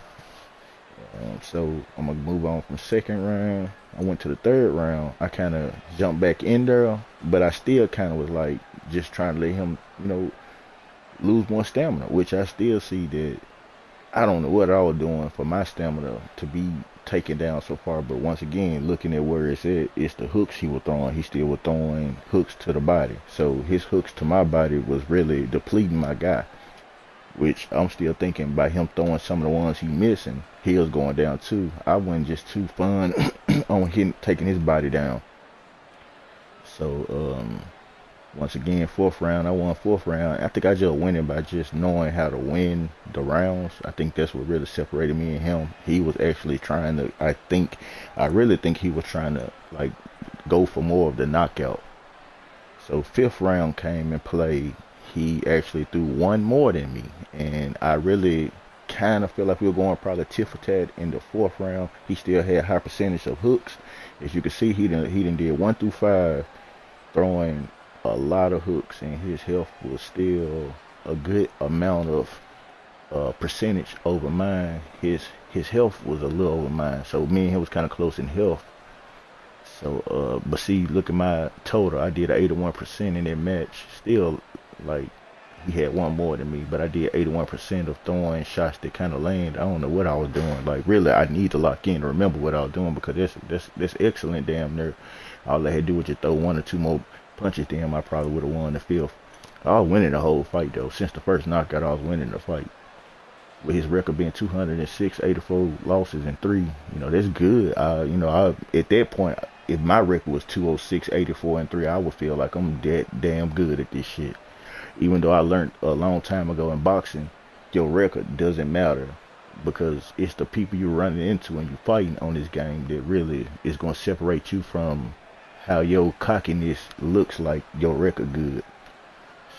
So I'm gonna move on from second round. I went to the third round. I kind of jumped back in there, but I still kind of was like just trying to let him, lose more stamina, which I still see that I don't know what I was doing for my stamina to be taken down so far. But once again, looking at where it's at, it's the hooks he was throwing. He still was throwing hooks to the body. So his hooks to my body was really depleting my guy, which I'm still thinking by him throwing some of the ones he missing, he was going down too. I wasn't just too fun on him taking his body down. So once again, fourth round, I won fourth round. I think I just won it by just knowing how to win the rounds. I think that's what really separated me and him. He was actually trying to, I really think he was trying to like go for more of the knockout. So fifth round came and played. He actually threw one more than me, and I really kind of feel like we were going probably tit for tat in the fourth round. He still had high percentage of hooks. As you can see, he done did 1 through 5, throwing a lot of hooks, and his health was still a good amount of percentage over mine. His health was a little over mine, so me and him was kind of close in health. So, but see, look at my total. I did 81% in that match. Still, like, he had one more than me, but I did 81% of throwing shots that kind of land. I don't know what I was doing. Like, really, I need to lock in to remember what I was doing, because that's excellent damn near. All I had to do was just throw 1 or 2 more punches, damn, I probably would have won the fifth. I was winning the whole fight, though. Since the first knockout, I was winning the fight. With his record being 206, 84 losses, and 3, that's good. At that point, if my record was 206, 84, and 3, I would feel like I'm damn good at this shit. Even though I learned a long time ago in boxing, your record doesn't matter, because it's the people you're running into and you're fighting on this game that really is going to separate you from how your cockiness looks like your record good.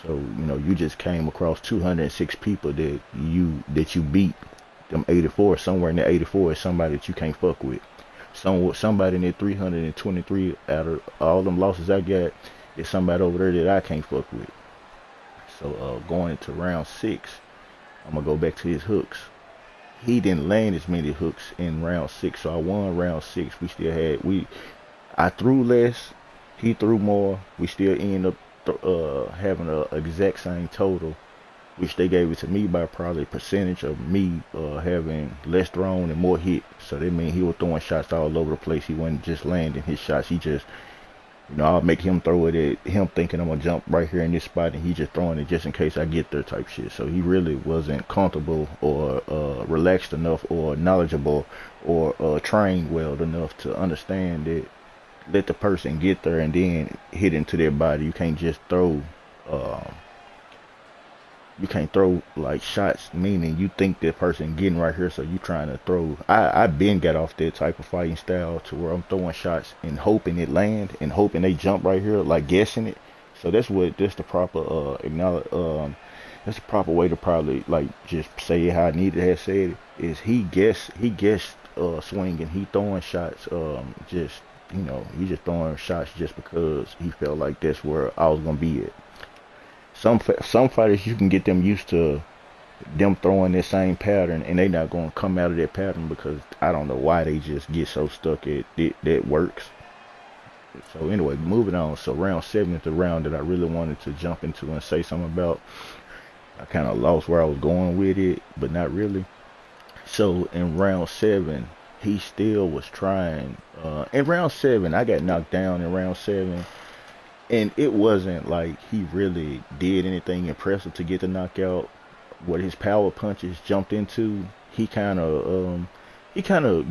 So, you just came across 206 people that you beat. Them 84, somewhere in the 84 is somebody that you can't fuck with. Somebody in that 323 out of all them losses I got is somebody over there that I can't fuck with. So going into round 6, I'm going to go back to his hooks. He didn't land as many hooks in round 6, so I won round 6. I threw less, he threw more. We still ended up having an exact same total, which they gave it to me by probably a percentage of me having less thrown and more hit. So that means he was throwing shots all over the place. He wasn't just landing his shots. He just, I'll make him throw it at him thinking I'm going to jump right here in this spot, and he just throwing it just in case I get there type shit. So he really wasn't comfortable or relaxed enough or knowledgeable or trained well enough to understand that let the person get there and then hit into their body. You can't just throw you can't throw like shots, meaning you think that person getting right here, so you trying to throw. I been got off that type of fighting style to where I'm throwing shots and hoping it land and hoping they jump right here, like guessing it. So that's the proper acknowledge that's the proper way to probably like just say it how I needed to have said it. Is he guessed swinging, he throwing shots, just he just throwing shots just because he felt like that's where I was gonna be at. Some fighters you can get them used to them throwing that same pattern and they not gonna come out of that pattern because I don't know why they just get so stuck at it that works. So anyway, moving on. So round 7 is the round that I really wanted to jump into and say something about. I kind of lost where I was going with it, but not really. So in round 7, he still was trying. In round 7, I got knocked down in round 7. And it wasn't like he really did anything impressive to get the knockout. What his power punches jumped into, he kind of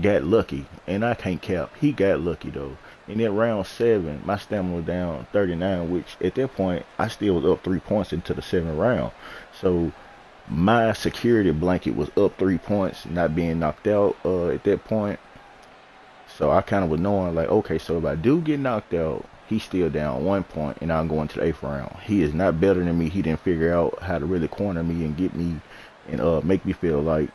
got lucky. And I can't cap. He got lucky though. And then round 7, my stamina was down 39, which at that point I still was up 3 points into the 7th round. So my security blanket was up 3 points, not being knocked out at that point. So I kind of was knowing like, okay, so if I do get knocked out, he's still down 1 point, and I'm going to the 8th round. He is not better than me. He didn't figure out how to really corner me and get me and make me feel like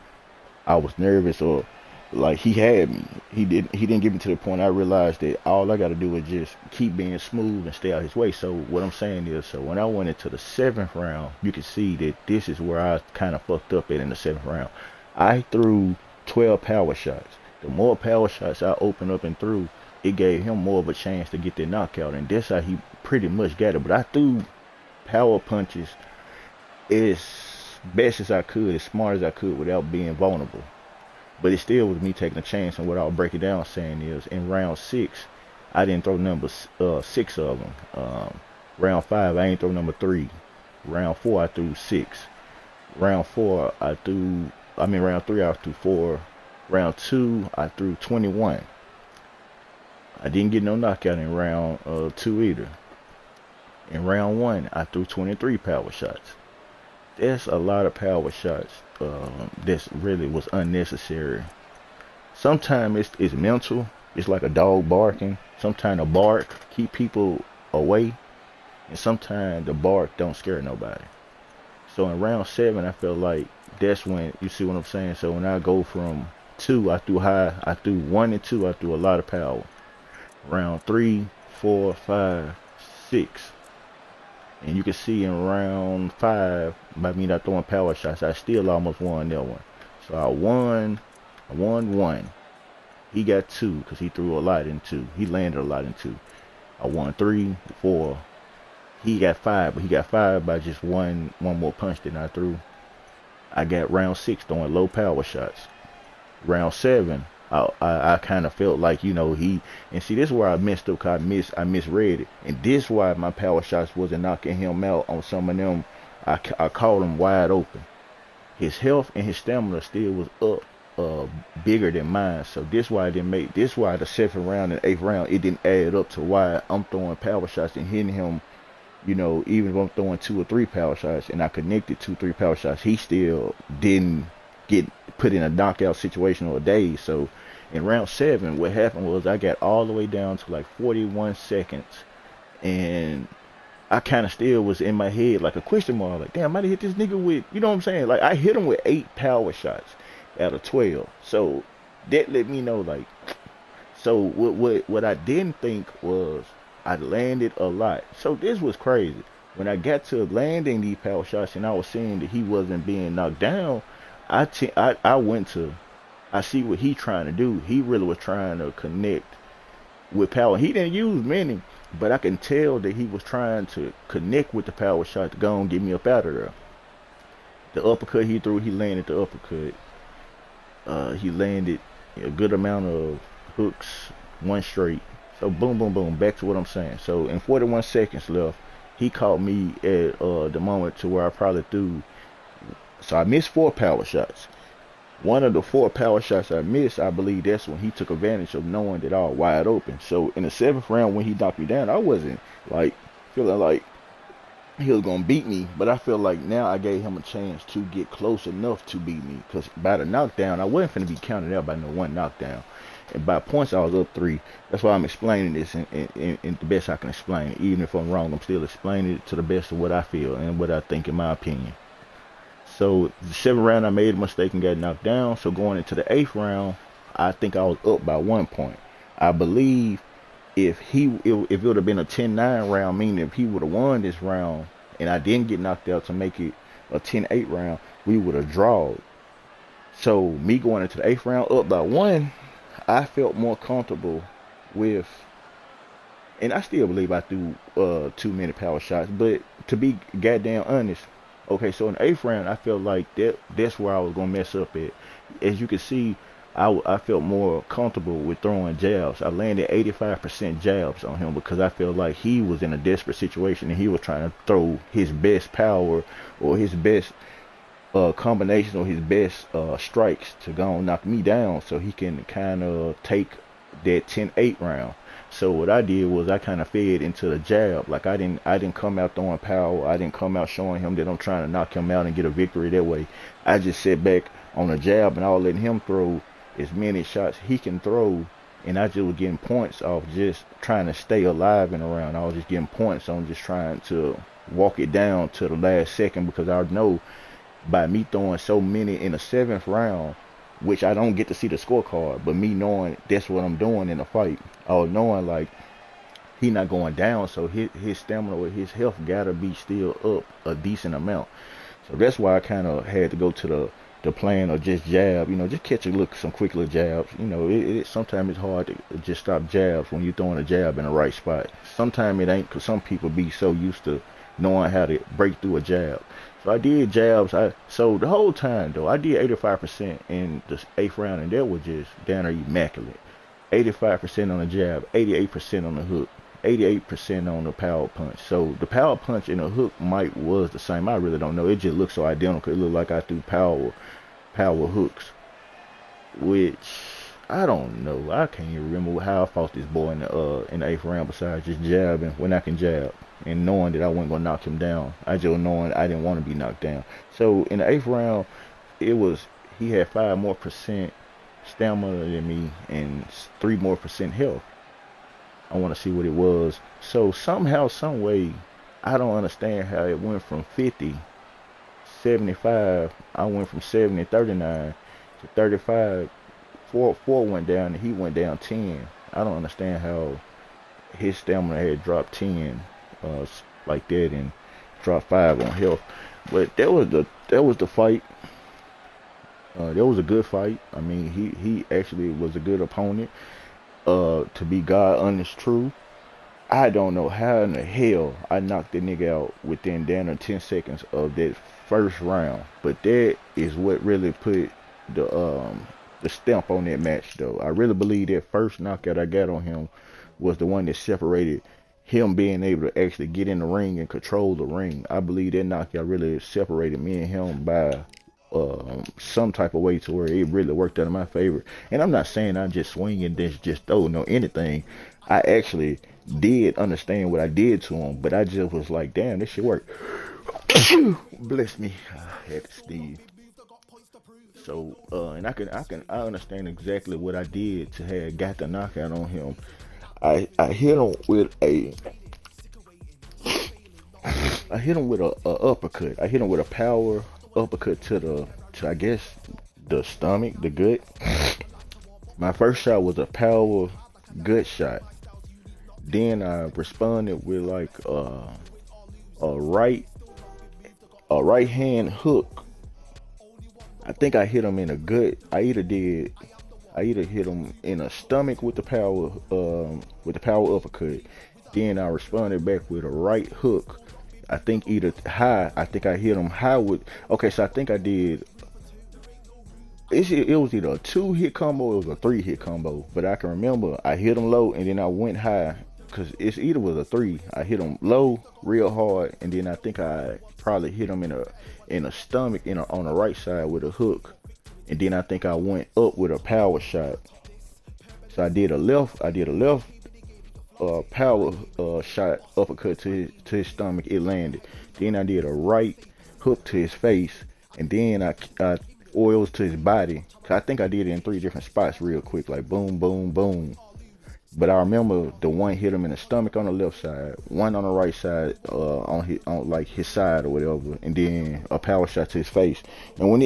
I was nervous or like he had me. He didn't get me to the point I realized that all I got to do is just keep being smooth and stay out his way. So what I'm saying is, so when I went into the 7th round, you can see that this is where I kind of fucked up at in the 7th round. I threw 12 power shots. The more power shots I opened up and threw, it gave him more of a chance to get the knockout, and that's how he pretty much got it. But I threw power punches as best as I could, as smart as I could, without being vulnerable. But it still was me taking a chance, and what I'll break it down saying is, in round 6, I didn't throw number 6 of them. Round 5, I ain't throw number 3. Round 4, I threw 6. Round 3, I threw 4. Round 2, I threw 21. I didn't get no knockout in round 2 either. In round 1, I threw 23 power shots. That's a lot of power shots. That really was unnecessary. Sometimes it's mental. It's like a dog barking. Sometimes a bark keep people away, and sometimes the bark don't scare nobody. So in round 7, I felt like that's when, you see what I'm saying. So when I go from 2, I threw high. I threw 1 and 2. I threw a lot of power. Round 3, 4, 5, 6. And you can see in round 5, by me not throwing power shots, I still almost won that one. So I won 1. He got 2 because he threw a lot in 2. He landed a lot in 2. I won 3, 4. He got 5, but he got 5 by just one more punch than I threw. I got round 6 throwing low power shots. Round 7, I kind of felt like, and see, this is where I messed up, because I misread it. And this is why my power shots wasn't knocking him out on some of them. I caught him wide open. His health and his stamina still was up bigger than mine. So this why the 7th round and 8th round, it didn't add up to why I'm throwing power shots and hitting him. Even if I'm throwing 2 or 3 power shots and I connected 2 or 3 power shots, he still didn't get put in a knockout situation or a daze. So in round 7, what happened was I got all the way down to like 41 seconds, and I kind of still was in my head like a question mark, like, damn, I hit this nigga with, you know what I'm saying? Like, I hit him with 8 power shots out of 12. So that let me know, like, so what I didn't think was I landed a lot. So this was crazy. When I got to landing these power shots and I was seeing that he wasn't being knocked down, I see what he trying to do. He really was trying to connect with power. He didn't use many, but I can tell that he was trying to connect with the power shot to go and get me up out of there. The uppercut he threw, he landed the uppercut. He landed a good amount of hooks, one straight. So boom, boom, boom. Back to what I'm saying. So in 41 seconds left, he caught me at the moment to where I probably threw. So I missed 4 power shots. One of the 4 power shots I missed, I believe that's when he took advantage of knowing that I was wide open. So in the 7th round when he knocked me down, I wasn't like feeling like he was gonna beat me, but I feel like now I gave him a chance to get close enough to beat me. Cause by the knockdown, I wasn't finna be counted out by no one knockdown, and by points I was up 3. That's why I'm explaining this in the best I can explain it. Even if I'm wrong, I'm still explaining it to the best of what I feel and what I think in my opinion. So the 7th round, I made a mistake and got knocked down. So going into the 8th round, I think I was up by 1 point. I believe if it would have been a 10-9 round, meaning if he would have won this round and I didn't get knocked out to make it a 10-8 round, we would have drawn. So me going into the 8th round up by 1, I felt more comfortable with, and I still believe I threw too many power shots, but to be goddamn honest, okay, so in the 8th round, I felt like that's where I was gonna mess up at. As you can see, I felt more comfortable with throwing jabs. I landed 85% jabs on him because I felt like he was in a desperate situation and he was trying to throw his best power or his best combination or his best strikes to go and knock me down so he can kind of take that 10-8 round. So what I did was I kind of fed into the jab. Like I didn't come out throwing power. I didn't come out showing him that I'm trying to knock him out and get a victory that way. I just sat back on the jab and I was letting him throw as many shots he can throw, and I just was getting points off just trying to stay alive in the round. I was just getting points on just trying to walk it down to the last second because I know by me throwing so many in the 7th round, which I don't get to see the scorecard, but me knowing that's what I'm doing in the fight, I was knowing like he not going down, so his stamina or his health gotta be still up a decent amount. So that's why I kind of had to go to the plan of just jab, just catch some quick little jabs. Sometimes it's hard to just stop jabs when you're throwing a jab in the right spot. Sometimes it ain't, because some people be so used to knowing how to break through a jab. So I did jabs. So the whole time though, I did 85% in the 8th round, and that was just down there immaculate. 85% on the jab, 88% on the hook, 88% on the power punch. So the power punch and the hook was the same. I really don't know. It just looks so identical. It looked like I threw power hooks, which I don't know. I can't even remember how I fought this boy in the 8th round besides just jabbing when I can jab and knowing that I wasn't gonna knock him down. I just knowing I didn't want to be knocked down. So in the 8th round, he had 5% more stamina than me and 3% more health. I want to see what it was. So somehow, some way, I don't understand how it went from 50, 75. I went from 70, 39 to 35. 4 went down and he went down 10. I don't understand how his stamina had dropped 10 like that and dropped 5 on health. But that was the fight. That was a good fight. I mean, he actually was a good opponent. To be God honest true, I don't know how in the hell I knocked that nigga out within down to 10 seconds of that first round. But that is what really put the stamp on that match though. I really believe that first knockout I got on him was the one that separated him being able to actually get in the ring and control the ring. I believe that knockout really separated me and him by some type of way to where it really worked out in my favor. And I'm not saying I'm just swinging this just anything. I actually did understand what I did to him, but I just was like, damn, this shit worked. Bless me. I had to sneeze. So and I understand exactly what I did to have got the knockout on him. I hit him with a uppercut. I hit him with a power uppercut to I guess the stomach, the gut. My first shot was a power gut shot. Then I responded with like a right hand hook. I think I hit him in a gut. I either hit him in a stomach with the power uppercut. Then I responded back with a right hook. I think either high. I think I hit him high with. Okay, so I think I did. It was either a 2-hit combo or it was a 3-hit combo. But I can remember I hit him low and then I went high. Cause it's either was a 3. I hit him low, real hard, and then I think I probably hit him in a stomach on the right side with a hook. And then I think I went up with a power shot. So I did a left power shot uppercut to his stomach. It landed. Then I did a right hook to his face, and then I oils to his body. I think I did it in 3 different spots real quick, like boom, boom, boom. But I remember the one hit him in the stomach on the left side, one on the right side, on like his side or whatever, and then a power shot to his face. And when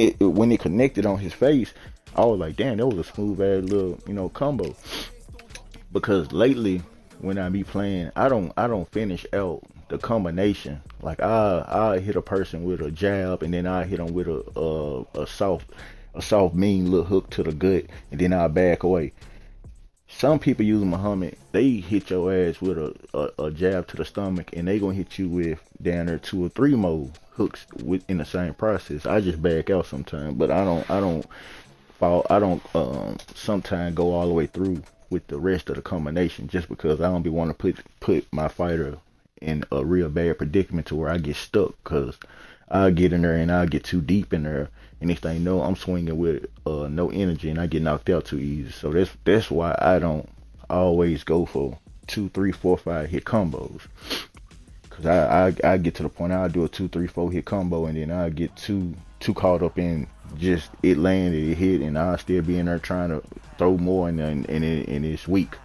it connected on his face, I was like, damn, that was a smooth ass little combo. Because lately, when I be playing, I don't finish out the combination. Like I hit a person with a jab, and then I hit them with a soft mean little hook to the gut, and then I back away. Some people use Muhammad, they hit your ass with a jab to the stomach, and they gonna hit you with down there 2 or 3 more hooks in the same process. I just back out sometimes, but I don't sometimes go all the way through with the rest of the combination, just because I don't be want to put my fighter in a real bad predicament to where I get stuck, because I'll get in there and I'll get too deep in there, and next thing you know, I'm swinging with no energy, and I get knocked out too easy. So that's why I don't always go for 2, 3, 4, 5 hit combos, because I get to the point I'll do a 2, 3, 4 hit combo, and then I get too caught up in just it landed, it hit, and I'll still be in there trying to throw more, and it's weak.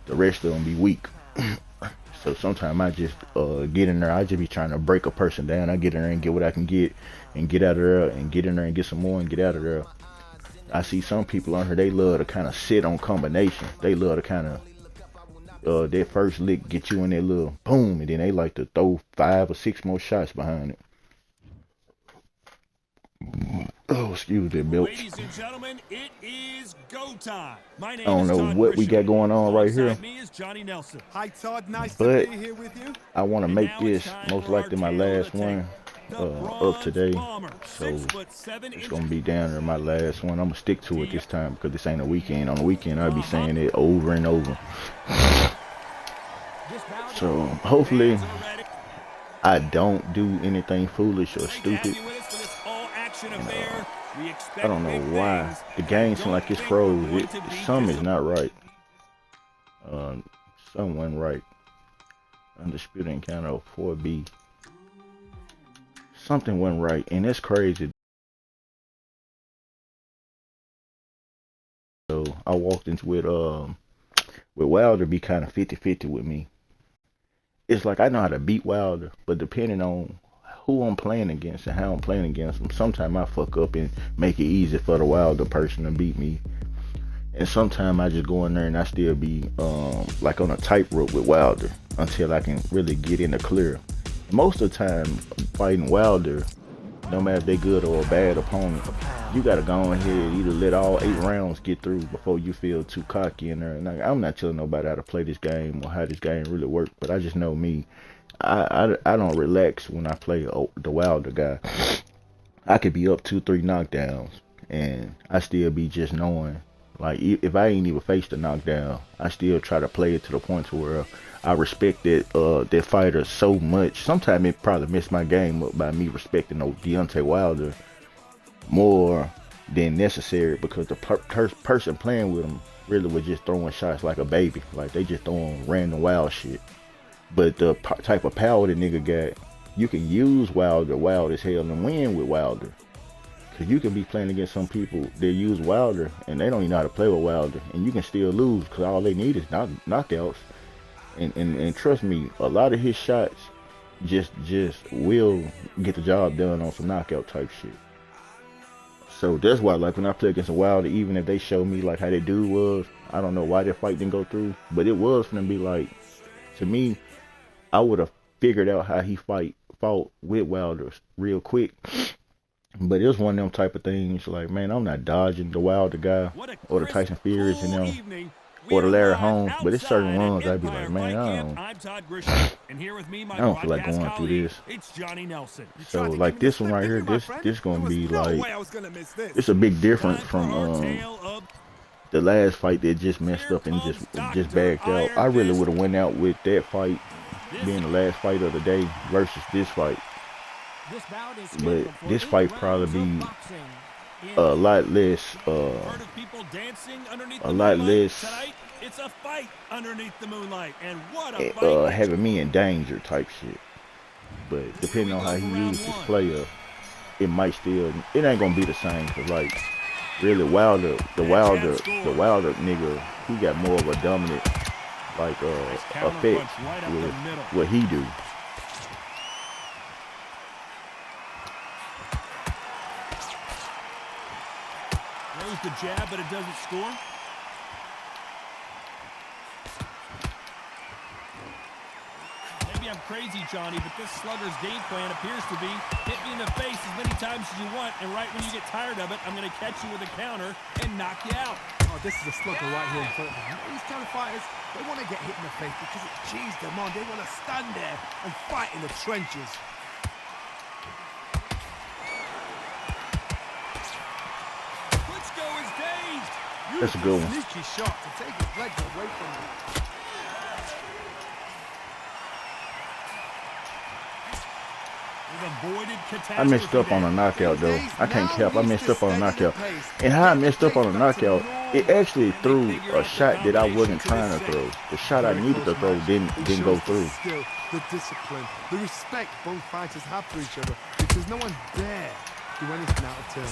The rest of them be weak. So sometimes I just get in there. I just be trying to break a person down. I get in there and get what I can get, and get out of there, and get in there and get some more, and get out of there. I see some people on here, they love to kind of sit on combination. They love to kind of their first lick get you in that little boom, and then they like to throw 5 or 6 more shots behind it. Oh, excuse me, Bill. Ladies and gentlemen, it is go time. My name I don't is know Todd what we Grisham. got going on right here, Alongside me is Johnny Nelson. Hi Todd, nice but to be here with you. I want to And make now this it's time most for our likely my tale of last the one tape. The of Bronze today. Bomber, So 6'7" it's gonna be down there my last one. I'm gonna stick to it this time, because this ain't a weekend. On the weekend I'll be saying it over and over. So hopefully I don't do anything foolish or stupid. I don't know why the game seems like it's froze. Some is not right. Some wasn't right. Undisputed Encounter 4B. Something went right, and it's crazy. So I walked into with Wilder be kind of 50-50 with me. It's like I know how to beat Wilder, but depending on who I'm playing against and how I'm playing against him, sometimes I fuck up and make it easy for the Wilder person to beat me. And sometimes I just go in there and I still be like on a tightrope with Wilder until I can really get in the clear. Most of the time, fighting Wilder, no matter if they good or a bad opponent, you gotta go ahead and either let all 8 rounds get through before you feel too cocky in there. And I'm not telling nobody how to play this game or how this game really works, but I just know me. I don't relax when I play the Wilder guy. I could be up 2, 3 knockdowns, and I still be just knowing, like, if I ain't even faced a knockdown, I still try to play it to the point to where I respect that fighter so much. Sometimes it probably messed my game up by me respecting Deontay Wilder more than necessary, because the person playing with him really was just throwing shots like a baby. Like, they just throwing random wild shit. But the type of power the nigga got, you can use Wilder wild as hell and win with Wilder. Because you can be playing against some people that use Wilder and they don't even know how to play with Wilder, and you can still lose because all they need is knockouts. And trust me, a lot of his shots just will get the job done on some knockout type shit. So that's why, like, when I play against a Wilder, even if they show me like how that dude was, I don't know why that fight didn't go through, but it was gonna be like, to me, I would have figured out how he fought with Wilder real quick. But it was one of them type of things, like, man, I'm not dodging the Wilder guy or the Tyson Furies and them or the Larry Holmes, but it's certain ones I'd be like, man, I don't feel like going through this. It's Johnny Nelson. So like this one right here, this gonna be like, it's a big difference from the last fight that just messed up and just backed out. I really would have went out with that fight being the last fight of the day versus this fight. But this fight probably be in. a lot less Heard of people dancing underneath a the lot moonlight? less Tonight, it's a fight underneath the moonlight, and what a fight! having me in danger type shit. But Here depending we on go how for he round uses his one. player, it might still, it ain't gonna be the same. Cause like really Wilder, the And Wilder Chad scores. nigga, he got more of a dominant like Nice counter effect punch right up the with middle. what he do. Throws the jab, but it doesn't score. Maybe I'm crazy, Johnny, but this slugger's game plan appears to be hit me in the face as many times as you want, and right when you get tired of it, I'm going to catch you with a counter and knock you out. Oh, this is a slugger right here in front of them. These kind of fighters, they want to get hit in the face because it cheese them on. They want to stand there and fight in the trenches. Klitschko is dazed. That's a good one. Sneaky shot to take his legs away from him. They've avoided catastrophe. I messed up on a knockout though. I can't cap. I messed up on a knockout. And how I messed up on a knockout, it actually threw a shot that I wasn't trying to throw. The shot I needed to throw didn't go through. The skill, the discipline, the respect both fighters have for each other because no one dare do anything out of turn.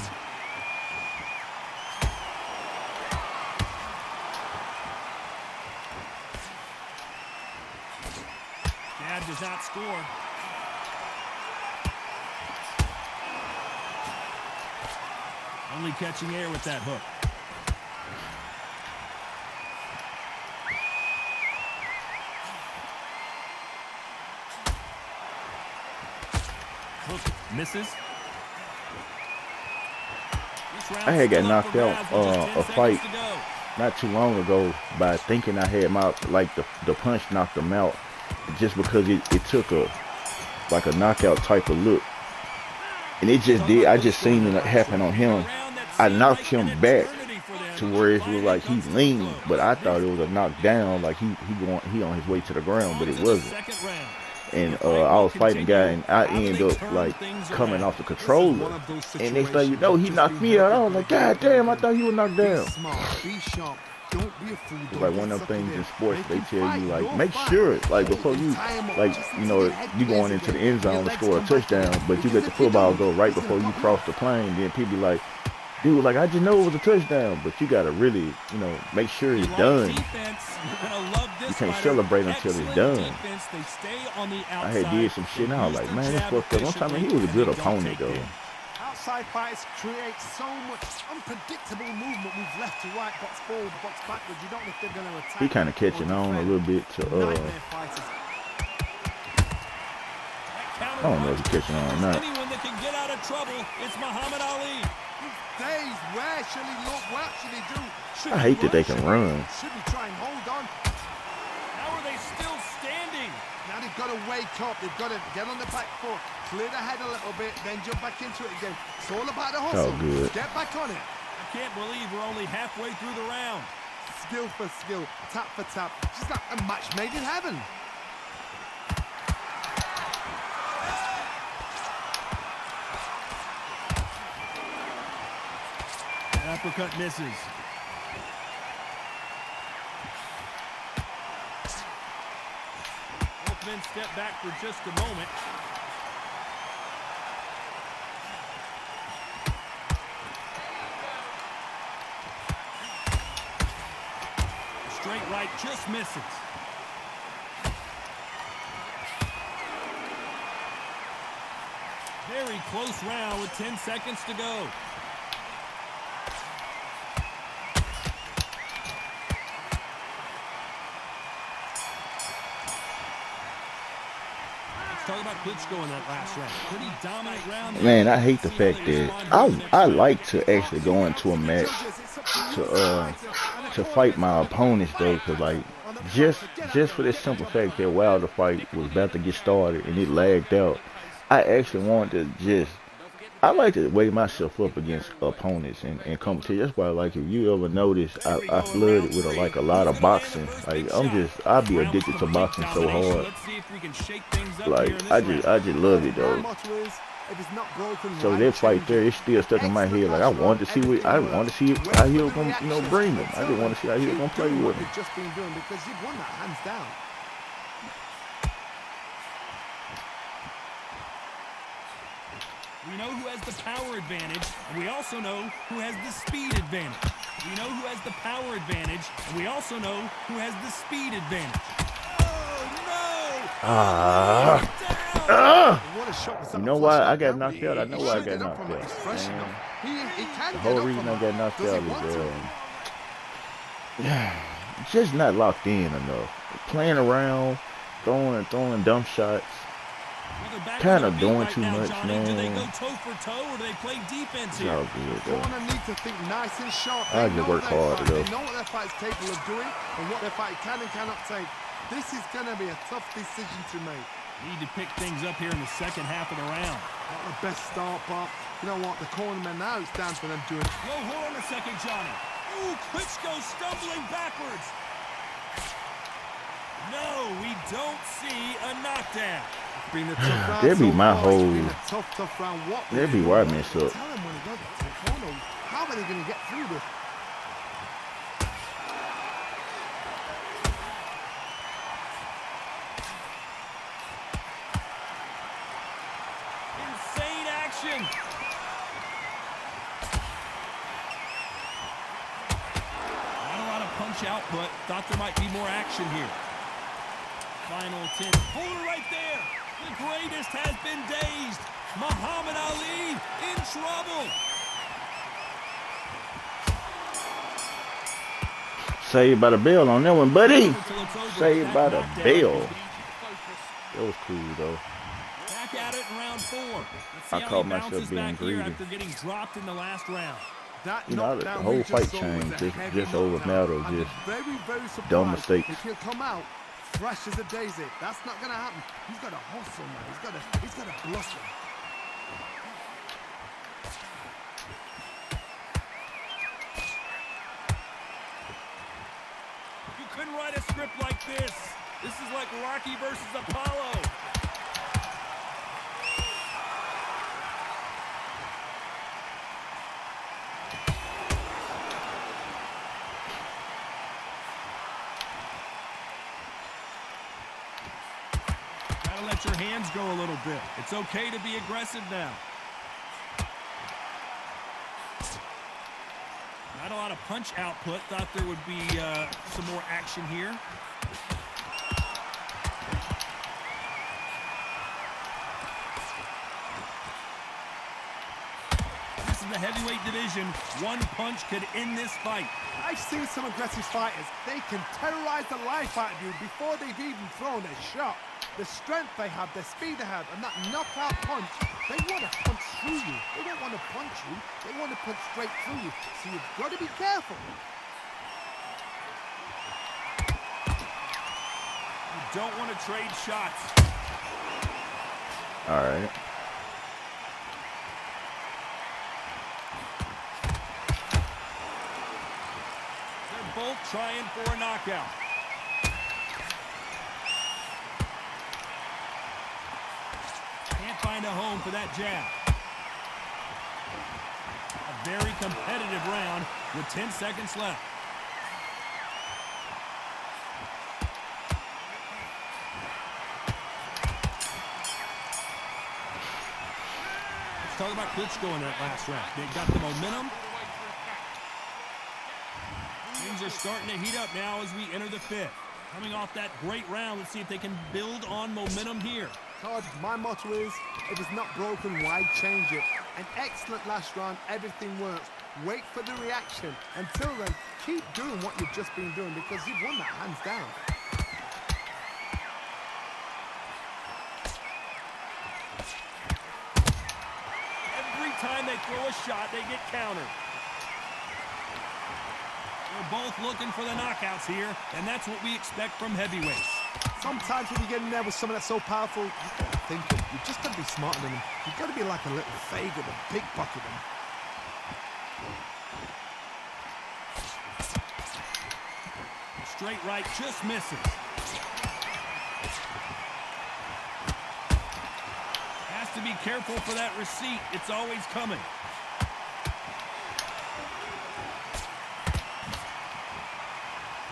Jab does not score. Only catching air with that hook. Hook misses. I had got knocked out a fight not too long ago by thinking I had my the punch knocked him out just because it took a knockout type of look, and it just did. I just seen it happen on him. I knocked him back to where it was like he's leaning, but I thought it was a knockdown, like he on his way to the ground, but it wasn't. And I was fighting a guy, and I ended up like coming off the controller. And next thing you know, he knocked me out. I was like, God damn, I thought he was knocked down. Be smart, be sharp, don't be a fool. It's like one of them things in sports, they tell you like, make sure, like before you, like, you know, you going into the end zone to score a touchdown, but you let the football go right before you cross the plane. Then people be like, dude, like I just know it was a touchdown, but you gotta really, you know, make sure it's done. You can't celebrate until it's done. I had did some shit, and I was like, man, this fucked up. I'm talking about he was a good opponent though. Outside fighters create so much unpredictable movement. Move left to right, box forward, box backwards. You don't know if they're going to attack. He kind of catching on a little bit to I don't know if he's catching on or not. Anyone that can get out of trouble, it's Muhammad Ali. Days, where should he look? What should he do? Should I he hate that they can run. Should he try and hold on? How are they still standing? Now they've got to wake up. They've got to get on the back foot, clear the head a little bit, then jump back into it again. It's all about the hustle. Oh, good. Get back on it. I can't believe we're only halfway through the round. Skill for skill, tap for tap. Just like a match made in heaven. Uppercut misses. Both men step back for just a moment. Straight right just misses. Very close round with 10 seconds to go. Talk about Klitschko in that last round. Pretty dominant round. Man, I hate the fact that I like to actually go into a match to fight my opponents though, cause like just for this simple fact that Wilder fight was about to get started and it lagged out, I actually wanted to I like to weigh myself up against opponents and competition. That's why, like, if you ever notice, I flooded with a lot of boxing. Like, I'll be addicted to boxing so hard. Like, I just love it though. If it's not broken, So why that fight change there, it? it's still stuck in my Excellent head. Like I last wanted to round, see what I everything wanted to see worked. how Wait he for was the gonna, reaction. bring him. I Until just want to see how he was keep gonna play doing with what him. you've just been doing because you've won that hands down. We know who has the power advantage, and we also know who has the speed advantage. We know who has the power advantage, and we also know who has the speed advantage. Oh, no! What a shot was that? You know why I got knocked out? I know why I got knocked out. He's fresh Man. enough. He can The get whole up reason from I that. got knocked Does he out want is to? just not locked in enough. Playing around, throwing dumb shots. Kind of doing too much, Johnny. Do they go man. toe for toe or do they play defense It's here? all good though. Corner need to think nice and sharp. I They just know work their harder, fight. though. They know what their fight's capable of doing and what their fight can and cannot take. This is going to be a tough decision to make. Need to pick things up here in the second half of the round. Not the best start, but you know what? The cornermen now, it's down to them doing. Low horn a second, Johnny. Ooh, Klitschko stumbling backwards. No, we don't see a knockdown. It's been a tough round. That'd be so my far. whole- It's been a tough round. What? That'd be where I mess up. Tell them when he goes to the corner. How are they going to get through this? Insane action. Not a lot of punch output. Thought there might be more action here. Final 10. Hold it right there. The greatest has been dazed. Muhammad Ali in trouble. Saved by the bell on that one, buddy. Until it's over. Saved That by the knockdown. bell. That was cool though. Back at it in round 4. Let's see I how caught he myself bounces being back here greedy. after getting dropped in the last round. That You know, the knockdown whole we just fight saw was changed a just- heavy just over knockdown. matter of I'm just very surprised dumb mistakes. if he'll come out fresh as a daisy. That's not going to happen. He's got to hustle, man. He's got to bluster. You couldn't write a script like this. This is like Rocky versus Apollo. Gotta let your hands go a little bit. It's okay to be aggressive now. Not a lot of punch output. Thought there would be some more action here. This is the heavyweight division. One punch could end this fight. I've seen some aggressive fighters. They can terrorize the life out of you before they've even thrown a shot. The strength they have, the speed they have, and that knockout punch, they want to punch through you. They don't want to punch you. They want to punch straight through you. So you've got to be careful. You don't want to trade shots. All right. They're both trying for a knockout. Can't find a home for that jab. A very competitive round with 10 seconds left. Let's talk about Klitschko in that last round. They got the momentum. Things are starting to heat up now as we enter the 5th. Coming off that great round, let's see if they can build on momentum here. Todd, my motto is, if it's not broken, why change it? An excellent last round, everything works. Wait for the reaction. Until then, keep doing what you've just been doing because you've won that hands down. Every time they throw a shot, they get countered. They're both looking for the knockouts here, and that's what we expect from heavyweights. Sometimes when you get in there with someone that's so powerful, you've got to think it. You've just got to be smarter than them. You've got to be like a little faggot and pickpocket them. Straight right just misses. Has to be careful for that receipt. It's always coming.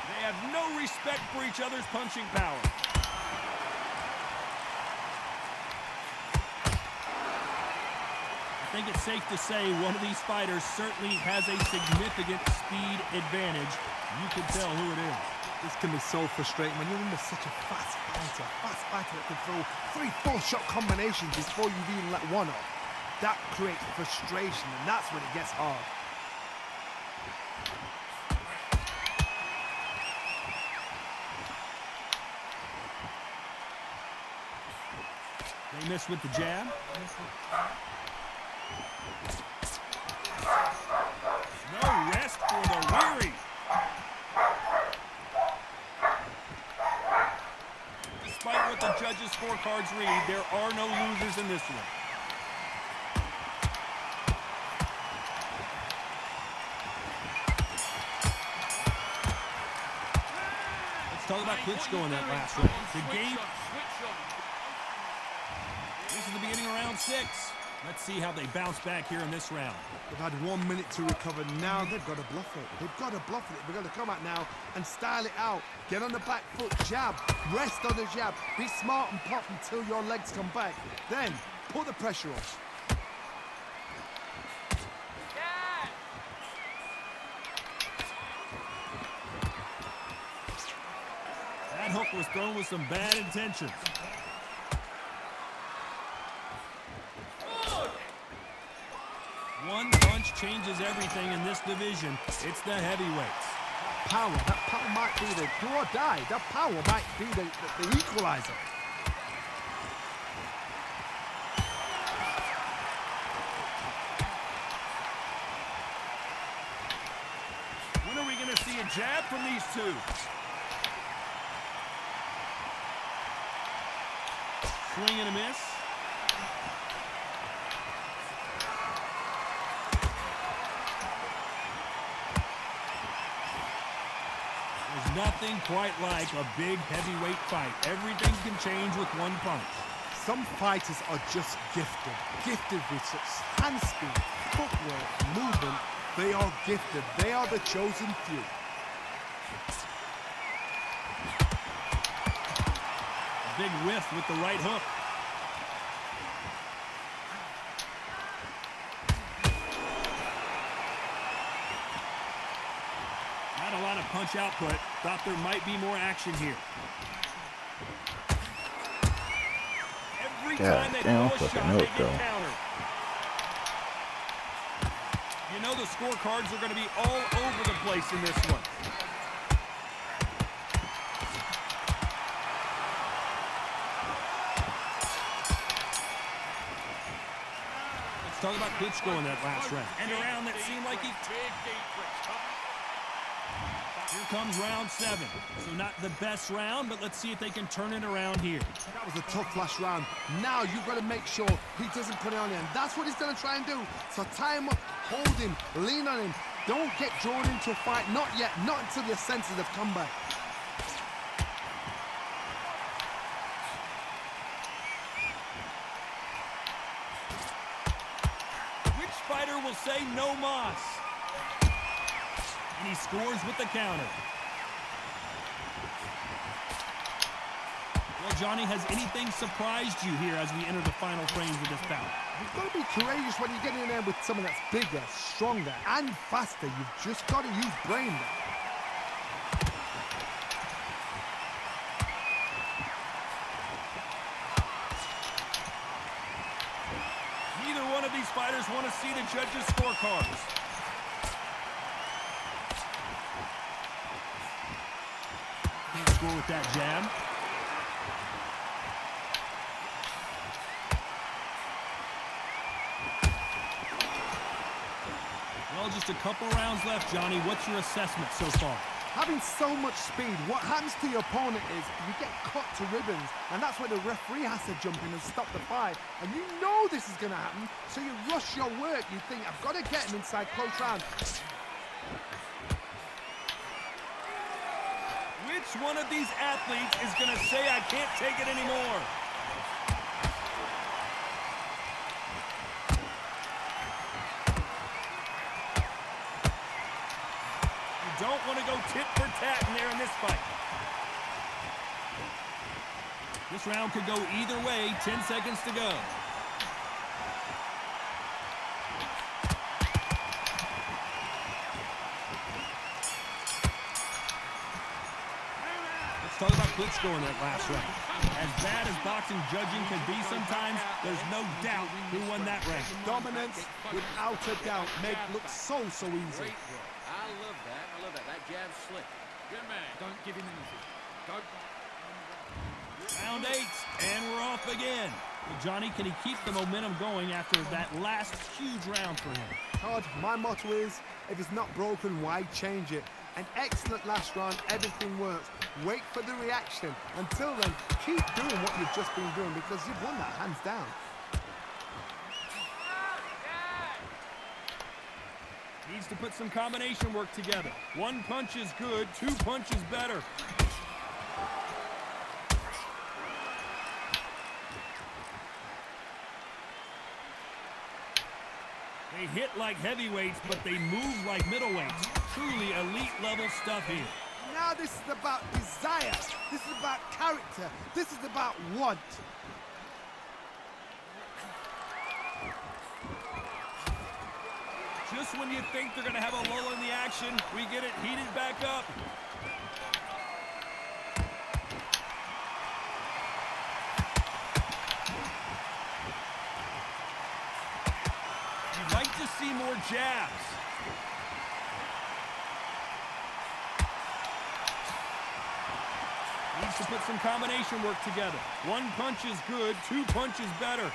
They have no respect for each other's punching power. I think it's safe to say one of these fighters certainly has a significant speed advantage. You can tell who it is. This can be so frustrating when you're under such a fast fighter that can throw 3-4 shot combinations before you've even let one off. That creates frustration, and that's when it gets hard. They miss with the jab. No rest for the weary. Despite what the judges' scorecards read, there are no losers in this one. Let's talk about Klitschko in that last round. The game. This is the beginning of round 6. Let's see how they bounce back here in this round. They've had 1 minute to recover. Now they've got to bluff it. They've got to bluff it. They've got to come out now and style it out. Get on the back foot, jab, rest on the jab. Be smart and pop until your legs come back. Then put the pressure on. That hook was thrown with some bad intentions. One punch changes everything in this division. It's the heavyweights. That power might be the do or die. That power might be the equalizer. When are we going to see a jab from these two? Swing and a miss. There's nothing quite like a big heavyweight fight. Everything can change with one punch. Some fighters are just gifted with such hand speed, footwork, movement. They are gifted. They are the chosen few. A big whiff with the right hook. Not a lot of punch output. Thought there might be more action here. Every time they throw a shot, they get countered. You know the scorecards are going to be all over the place in this one. Let's talk about Klitschko in that last round. And a round that seemed like he... Here comes round 7. So not the best round, but let's see if they can turn it around here. That was a tough last round. Now you've got to make sure he doesn't put it on him. That's what he's going to try and do. So tie him up, hold him, lean on him. Don't get drawn into a fight. Not yet. Not until your senses have come back. Which fighter will say no mas? And he scores with the counter. Well, Johnny, has anything surprised you here as we enter the final frames of this bout? You've got to be courageous when you get in there with someone that's bigger, stronger, and faster. You've just got to use brain there. Neither one of these fighters want to see the judges' scorecards. Can't score with that jab. Well, just a couple rounds left, Johnny. What's your assessment so far? Having so much speed, what happens to your opponent is you get cut to ribbons, and that's where the referee has to jump in and stop the fight. And you know this is going to happen, so you rush your work. You think, I've got to get him inside close round. Which one of these athletes is going to say, I can't take it anymore? don't want to go tit for tat in there in this fight. This round could go either way. 10 seconds to go. Let's talk about Klitschko in that last round. As bad as boxing judging can be sometimes, there's no doubt who won that round. Dominance, without a doubt, make look so easy. I love that. I love that. That jab's slick. Good man. Don't give him anything. Don't. Round 8, and we're off again. Well, Johnny, can he keep the momentum going after that last huge round for him? Todd, my motto is, if it's not broken, why change it? An excellent last round, everything works. Wait for the reaction. Until then, keep doing what you've just been doing because you've won that hands down. Needs to put some combination work together. One punch is good, 2 punches better. They hit like heavyweights, but they move like middleweights. Truly elite level stuff here. Now this is about desire. This is about character. This is about want. Just when you think they're going to have a lull in the action, we get it heated back up. You'd like to see more jabs. Needs to put some combination work together. One punch is good, 2 punches better.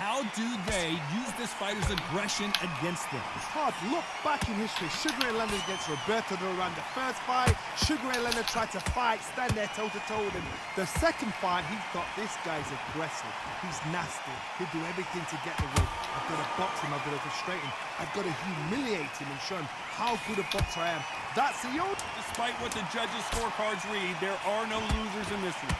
How do they use this fighter's aggression against them? Todd, look back in history. Sugar Ray Leonard against Roberto Duran. The first fight, Sugar Ray Leonard tried to fight, stand there toe-to-toe with him. The second fight, he thought this guy's aggressive. He's nasty. He'll do everything to get the win. I've got to box him. I've got to frustrate him. I've got to humiliate him and show him how good a boxer I am. That's the old... Despite what the judges' scorecards read, there are no losers in this one.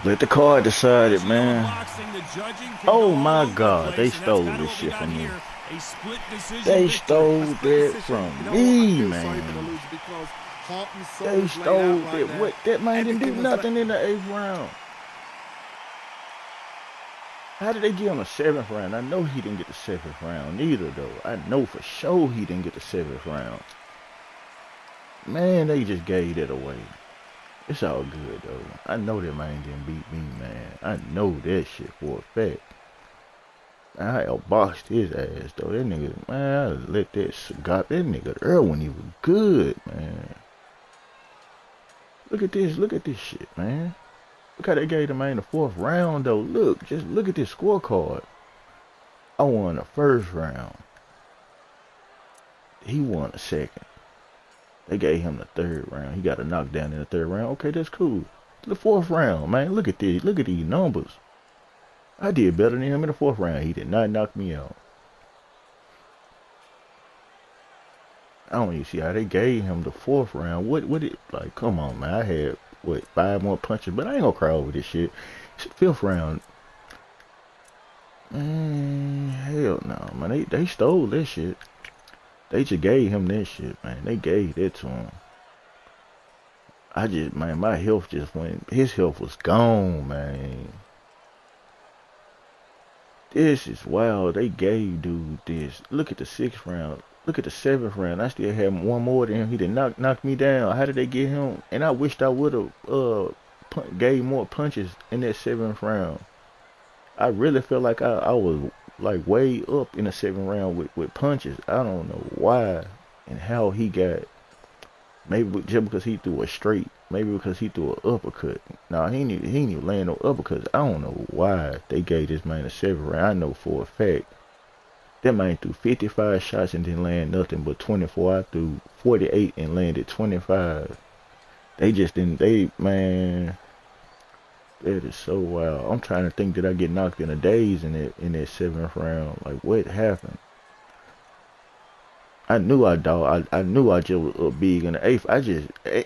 Let the card decide it, man. Oh my God, they stole this shit from me. They stole that from me, man. They stole that. What? That man didn't do nothing in the 8th round. How did they give him a 7th round? I know he didn't get the 7th round either, though. I know for sure he didn't get the 7th round. Man, they just gave that away. It's all good, though. I know that man didn't beat me, man. I know that shit for a fact. I outboxed his ass, though. That nigga, man, I let that got that nigga early when he was good, man. Look at this shit, man. Look how they gave the man the 4th round, though. Look, just look at this scorecard. I won the 1st round. He won the 2nd. They gave him the 3rd round. He got a knockdown in the 3rd round. Okay, that's cool. The 4th round, man. Look at this. Look at these numbers. I did better than him in the 4th round. He did not knock me out. I don't even see how they gave him the 4th round. What it like? Come on, man. I had what 5 more punches, but I ain't gonna cry over this shit. It's the 5th round. Man, hell no, man. They stole this shit. They just gave him that shit, man. They gave that to him. I just, man, my health just went. His health was gone, man. This is wild. They gave dude this. Look at the 6th round. Look at the 7th round. I still had one more than him. He didn't knock me down. How did they get him? And I wished I would have gave more punches in that 7th round. I really felt like I was like way up in the 7th round with punches. I don't know why and how he got. Maybe just because he threw a straight. Maybe because he threw an uppercut. Nah, he knew land no uppercuts. I don't know why they gave this man a 7th round. I know for a fact that man threw 55 shots and didn't land nothing but 24. I threw 48 and landed 25. They just didn't. Man. That is so wild. I'm trying to think, did I get knocked in a daze in that 7th round? Like, what happened? I knew I dog. I knew I just was up big in the eighth.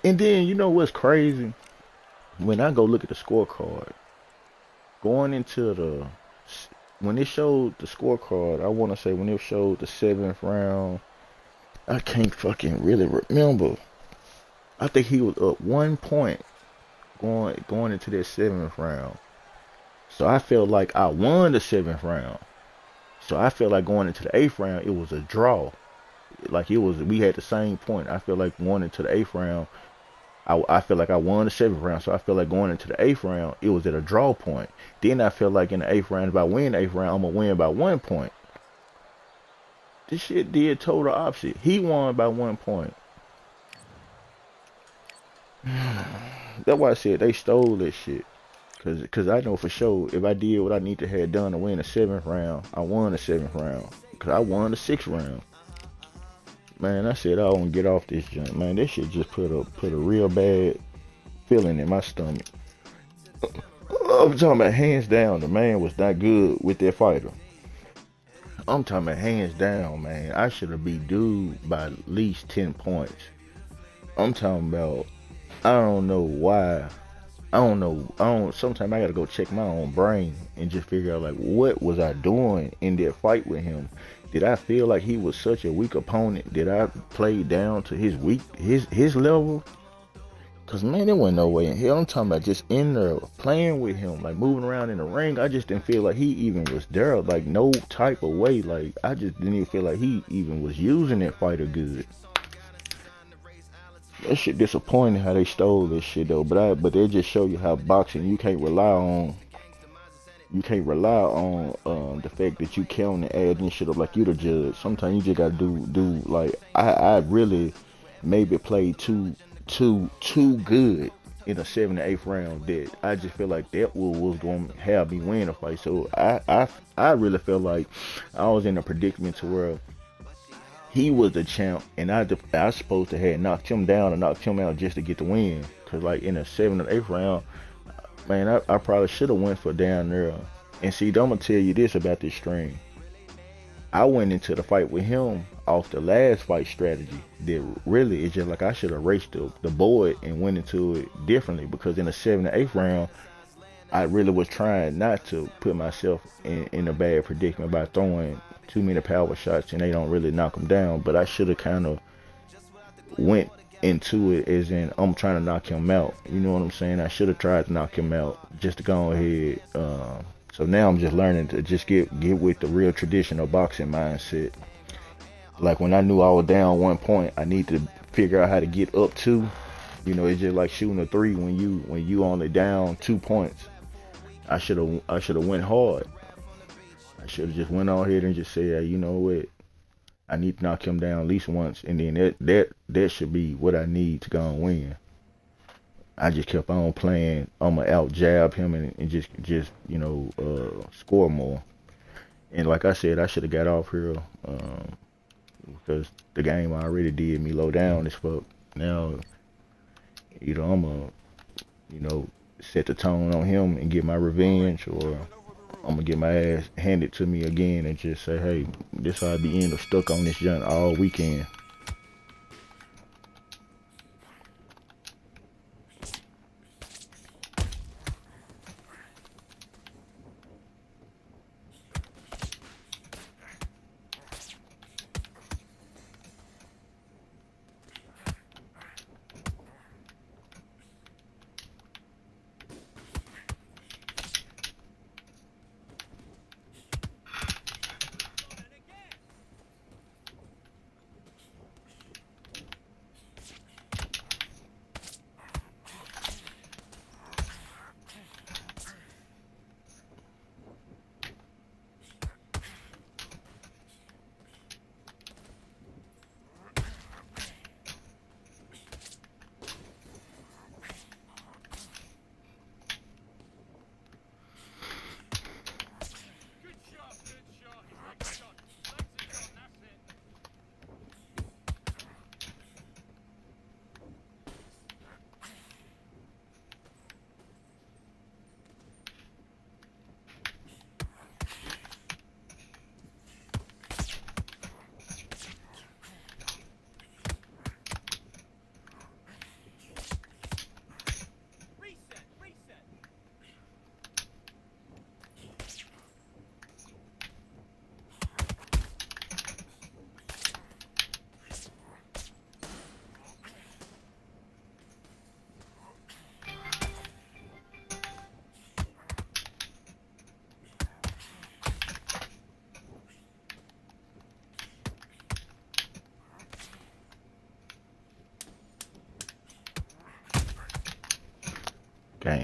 And then you know what's crazy? When I go look at the scorecard, going into when it showed the scorecard, I want to say when it showed the seventh round, I can't fucking really remember. I think he was up 1 point going into that seventh round. So I felt like I won the seventh round. So I felt like going into the eighth round, it was a draw. Like we had the same point. I feel like going into the eighth round, I feel like I won the seventh round. So I feel like going into the eighth round, it was at a draw point. Then I feel like in the eighth round, if I win the eighth round, I'm gonna win by 1 point. This shit did total opposite. He won by 1 point. That's why I said they stole this shit. Cause I know for sure if I did what I need to have done to win the seventh round, I won the seventh round. Cause I won the sixth round. Man, I said I won't get off this junk. Man, this shit just put a real bad feeling in my stomach. I'm talking about hands down, the man was not good with that fighter. I'm talking about hands down, man. I should have beat dude by at least 10 points. I'm talking about, I don't know why. Sometimes I gotta go check my own brain and just figure out, like, what was I doing in that fight with him? Did I feel like he was such a weak opponent? Did I play down to his level? Cause man, there wasn't no way in hell. I'm talking about just in there playing with him, like moving around in the ring. I just didn't feel like he even was there, like no type of way. Like I just didn't even feel like he even was using that fighter good. That shit disappointing how they stole this shit though. But they just show you how boxing you can't rely on. You can't rely on the fact that you count and add and shit up like you the judge. Sometimes you just gotta do like I really maybe played too good in a 7th to 8th round that I just feel like that was going to have me win a fight. So I really felt like I was in a predicament to where he was the champ and I was supposed to have knocked him down and knocked him out just to get the win. Cause like in a 7th or 8th round, man, I probably should have went for down there. And see, I'm gonna tell you this about this string. I went into the fight with him off the last fight strategy that really is just like I should have raced the board and went into it differently, because in the 7th to 8th round I really was trying not to put myself in a bad predicament by throwing too many power shots and they don't really knock them down. But I should have kind of went into it as in I'm trying to knock him out. You know what I'm saying? I should have tried to knock him out just to go ahead. So now I'm just learning to just get with the real traditional boxing mindset. Like when I knew I was down 1 point, I need to figure out how to get up 2. You know, it's just like shooting a 3 when you only down 2 points. I should have went hard. I should have just went on ahead and just said, hey, you know what? I need to knock him down at least once, and then that should be what I need to go and win. I just kept on playing. I'ma out jab him and just you know score more. And like I said, I should have got off here because the game already did me low down as fuck. Now, you know, I'ma set the tone on him and get my revenge, or I'm gonna get my ass handed to me again and just say, hey, this how I be in or stuck on this junk all weekend.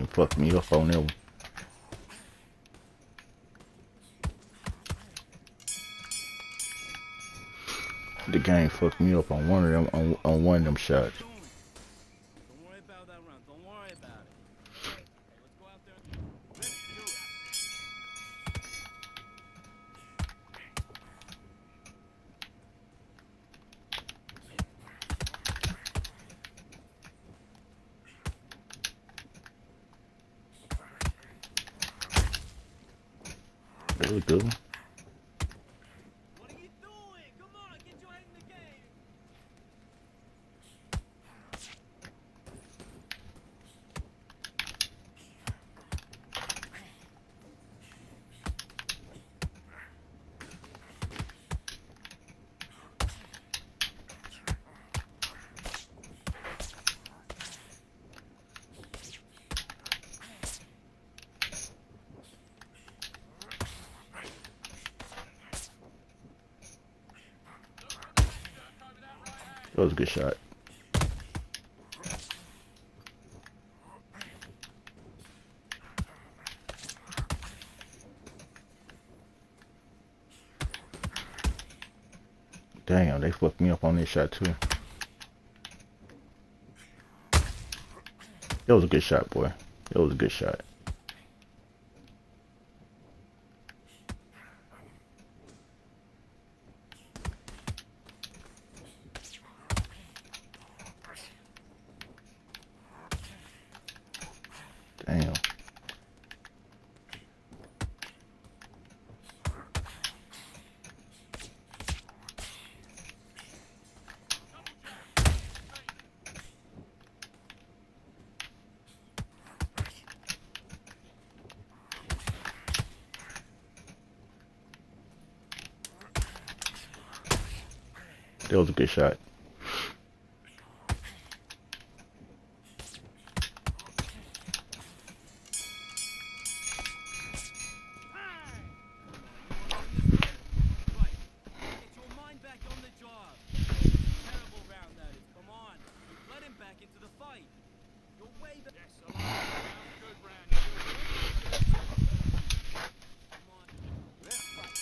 game fucked me up on that one. The game fucked me up on one of them on one of them shots. Don't worry about that round. Don't worry about it. Okay, let's go out there. Let's do it. That was good. What are you doing? Come on, get your head in the game. That was a good shot. Damn, they fucked me up on this shot too. That was a good shot, boy. That was a good shot. Damn. That was a good shot. Right. Get your mind back on the job. Terrible round that is. Come on. You've let him back into the fight. You're way back. Yes, I like that. Good round. Come on. Let's fight.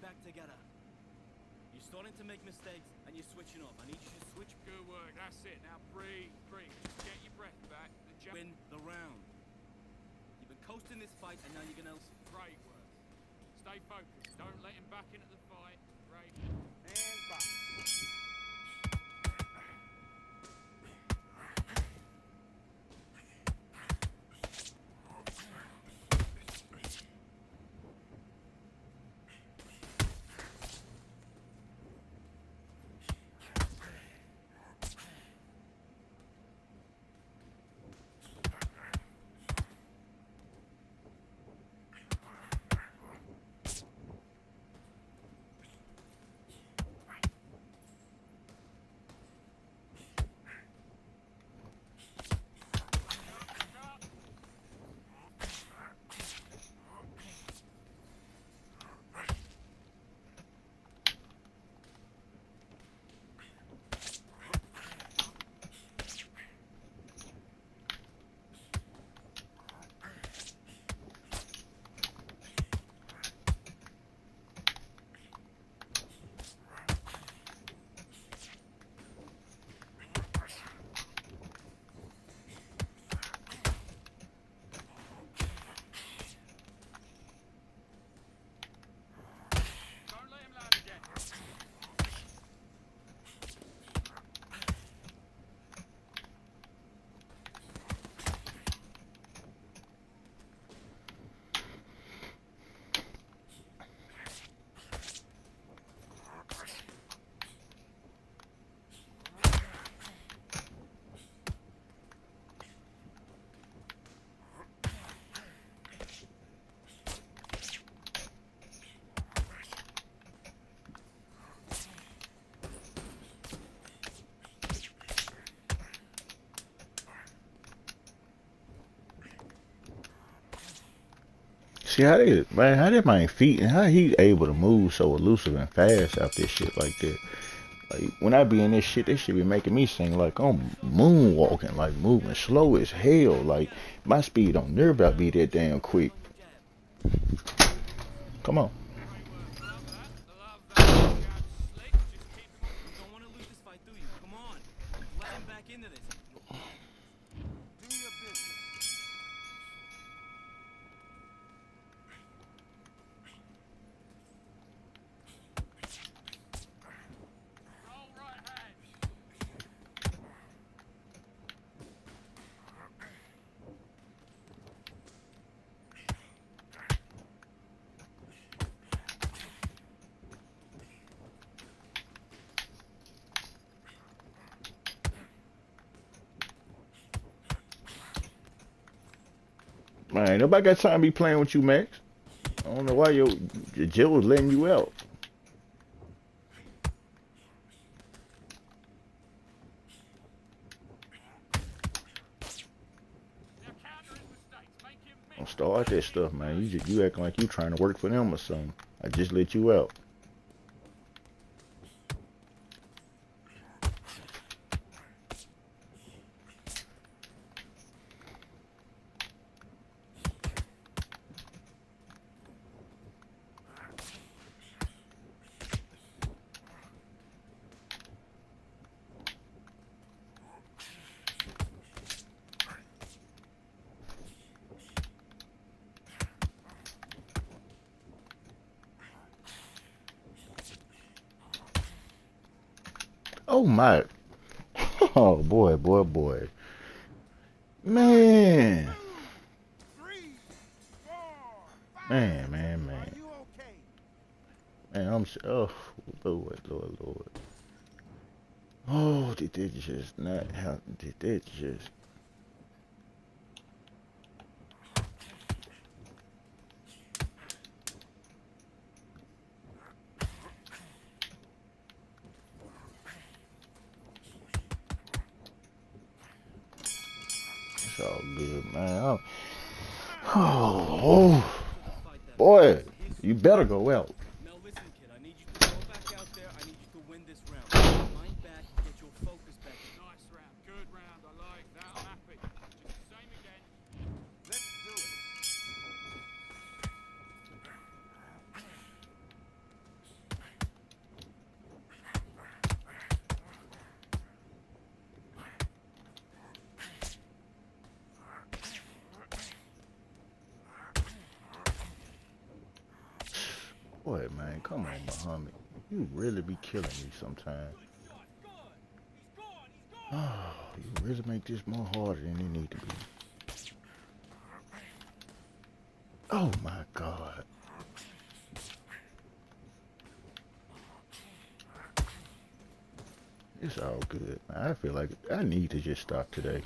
back together. You're starting to make mistakes and you're switching off. I need you to switch. Good work. That's it. Now breathe. Breathe. Just get your breath back. Win the round. You've been coasting this fight and now you're gonna... Great work. Stay focused. Don't let him back into the fight. Great. And Don't let him land again. See how they, man, how did my feet and how he able to move so elusive and fast out this shit like that? Like when I be in this shit be making me sing like I'm moonwalking, like moving slow as hell. Like my speed don't never about be that damn quick. Come on. Love that. Jab slick. Just keep him on. You don't want to lose this fight, do you? Come on. Let him back into this. Do your business. Roll right hand. Man, nobody got time to be playing with you, Max. I don't know why your Jill was letting you out. Now counter his mistakes. Make him miss. Don't start that stuff, man. You acting like you trying to work for them or something. I just let you out. Oh my. Oh boy, boy, boy. Man. 3, 4, 5. Man, man, Are man. you okay? Man, oh Lord, Lord, Lord. Oh, did they just not have, did they just. It's all good, man. Oh, boy, you better go out. Now listen, kid. I need you to go back out there. I need you to win this round. Mind back. Get your focus back. Nice round. Good round. I like that. I'm happy. Just the same again. Let's do it. Boy, man, come on, Muhammad. You really be killing me sometimes. Oh, you really make this more harder than it need to be. Oh my God. It's all good. I feel like I need to just stop today.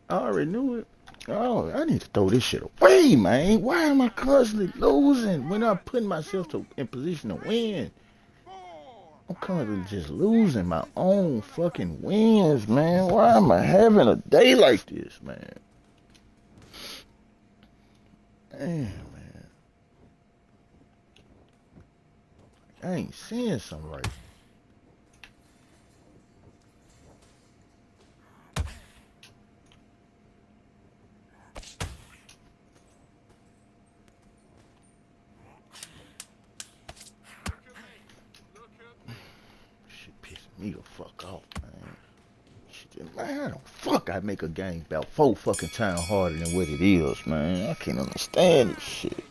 I already knew it. Oh, I need to throw this shit away, man. Why am I constantly losing when I'm putting myself in position to win? I'm constantly just losing my own fucking wins, man. Why am I having a day like this, man? Damn, man. I ain't seeing something right. Shit pissing me the fuck off, man. Shit, man, how the fuck I make a game about 4 fucking times harder than what it is, man? I can't understand this shit.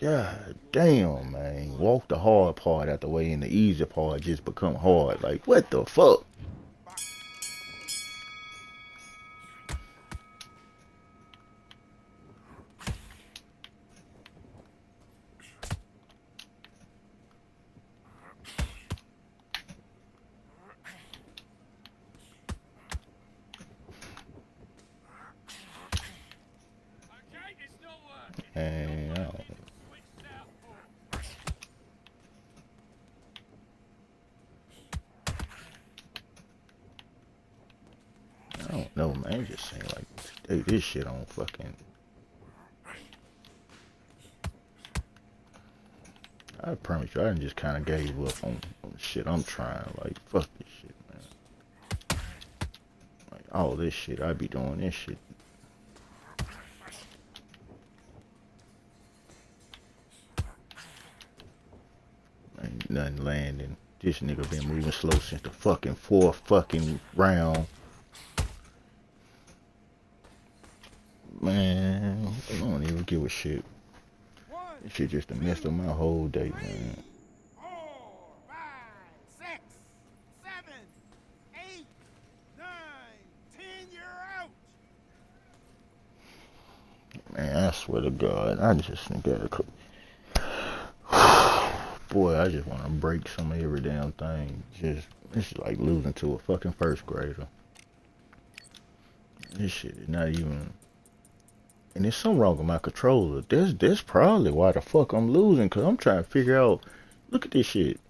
God damn, man. Walk the hard part out the way and the easy part just become hard. Like, what the fuck? And I don't know, man. I'm just saying, like, hey, this shit on fucking. I promise you, I just kind of gave up on the shit I'm trying. Like, fuck this shit, man. Like, all this shit, I be doing this shit. Ain't nothing landing. This nigga been moving slow since the fucking 4th fucking round. Man, I don't even give a shit. This shit just messed up my whole day, man. 4, 5, 6, 7, 8, 9, 10, you're out. Man, I swear to God, I just gotta. Boy, I just want to break some of every damn thing. It's like losing to a fucking first grader. This shit is not even. And there's something wrong with my controller. That's probably why the fuck I'm losing, because I'm trying to figure out, look at this shit.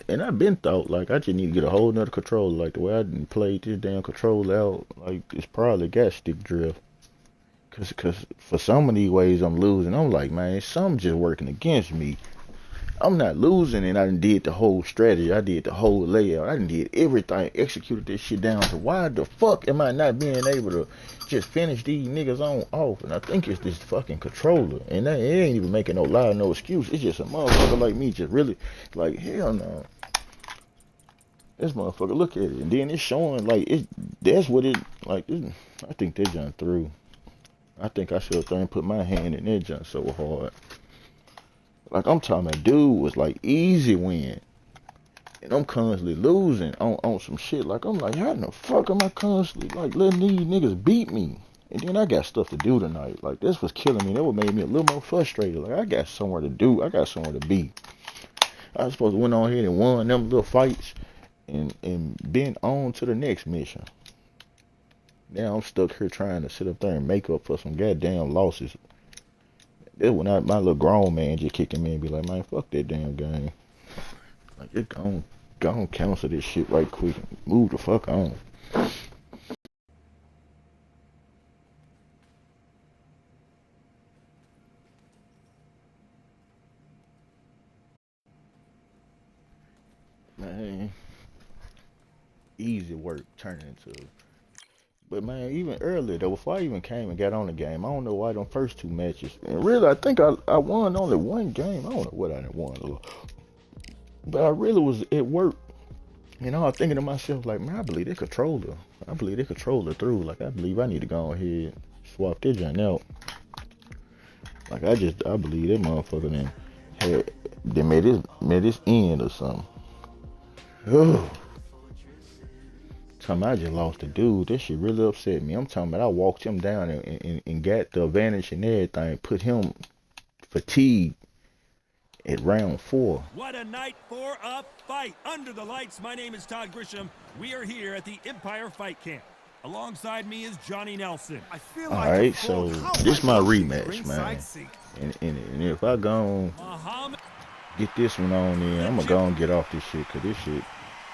And I've been thought, like, I just need to get a whole nother controller. Like, the way I didn't play this damn controller out, like, it's probably got stick drift. Because for some of these ways I'm losing, I'm like, man, something just working against me. I'm not losing, and I done did the whole strategy. I did the whole layout. I done did everything, executed this shit down to why the fuck am I not being able to just finish these niggas on off? And I think it's this fucking controller. And it ain't even making no lie, no excuse. It's just a motherfucker like me just really, like, hell no. This motherfucker, look at it. And then it's showing, like, that's what it, like, I think they jumped through. I think I should have put my hand in that jump so hard. Like, I'm talking about, dude was like easy win. And I'm constantly losing on some shit. Like, I'm like, how in the fuck am I constantly, like, letting these niggas beat me? And then I got stuff to do tonight. Like, this was killing me. That would make me a little more frustrated. Like, I got somewhere to do. I got somewhere to be. I was supposed to went on here and won them little fights and been on to the next mission. Now I'm stuck here trying to sit up there and make up for some goddamn losses. It when my little grown man just kicking me and be like, man, fuck that damn game. Like, just go on cancel this shit right quick and move the fuck on. easy work turning into. But man, even earlier though, before I even came and got on the game, I don't know why them first 2 matches. And really, I think I won only 1 game. I don't know what I done won, but I really was at work. And I was thinking to myself, like, man, I believe they control her. I believe they control her through. Like, I believe I need to go ahead and swap this joint out. Like, I believe that motherfucker they made this end or something. Ugh. I just lost the dude. This shit really upset me. I'm talking about I walked him down and got the advantage and everything. Put him fatigued at round 4. What a night for a fight. Under the lights, my name is Todd Grisham. We are here at the Empire Fight Camp. Alongside me is Johnny Nelson. I feel All like right, so this my rematch, man. And if I go get this one on in, I'm going to go and get off this shit, because this shit,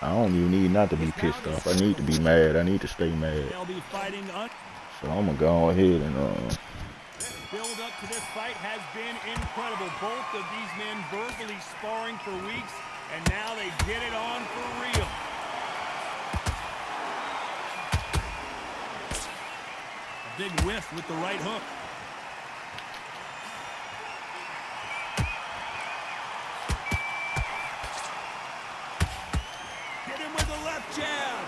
I don't even need not to be pissed off. I need to be mad. I need to stay mad. They'll be fighting So I'm going to go ahead and... build up to this fight has been incredible. Both of these men verbally sparring for weeks, and now they get it on for real. A big whiff with the right hook. Hit him with the left jab.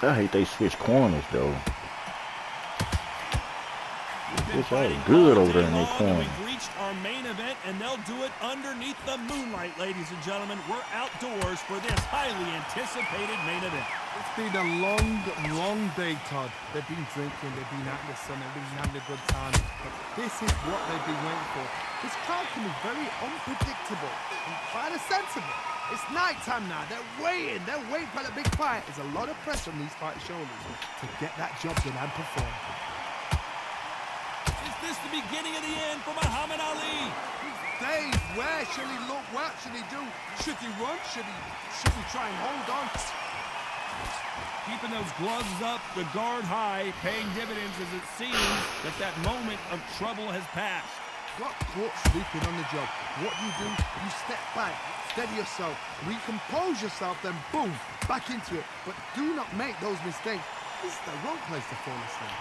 I hate they switch corners, though. It's all good over there in their corner. We've reached our main event, and they'll do it underneath the moonlight, ladies and gentlemen. We're outdoors for this highly anticipated main event. It's been a long day, Todd. They've been drinking, they've been out in the sun, they've been having a good time. But this is what they've been waiting for. This crowd can be very unpredictable and kind of sensible. It's night time now. They're waiting for the big fight. There's a lot of pressure on these fighters' shoulders to get that job done and perform. Is this the beginning of the end for Muhammad Ali? Dave, where should he look? What should he do? Should he run? Should he try and hold on? Keeping those gloves up, the guard high, paying dividends as it seems that moment of trouble has passed. Got caught sleeping on the job. What you do, you step back, steady yourself, recompose yourself, then boom, back into it. But do not make those mistakes. This is the wrong place to fall asleep.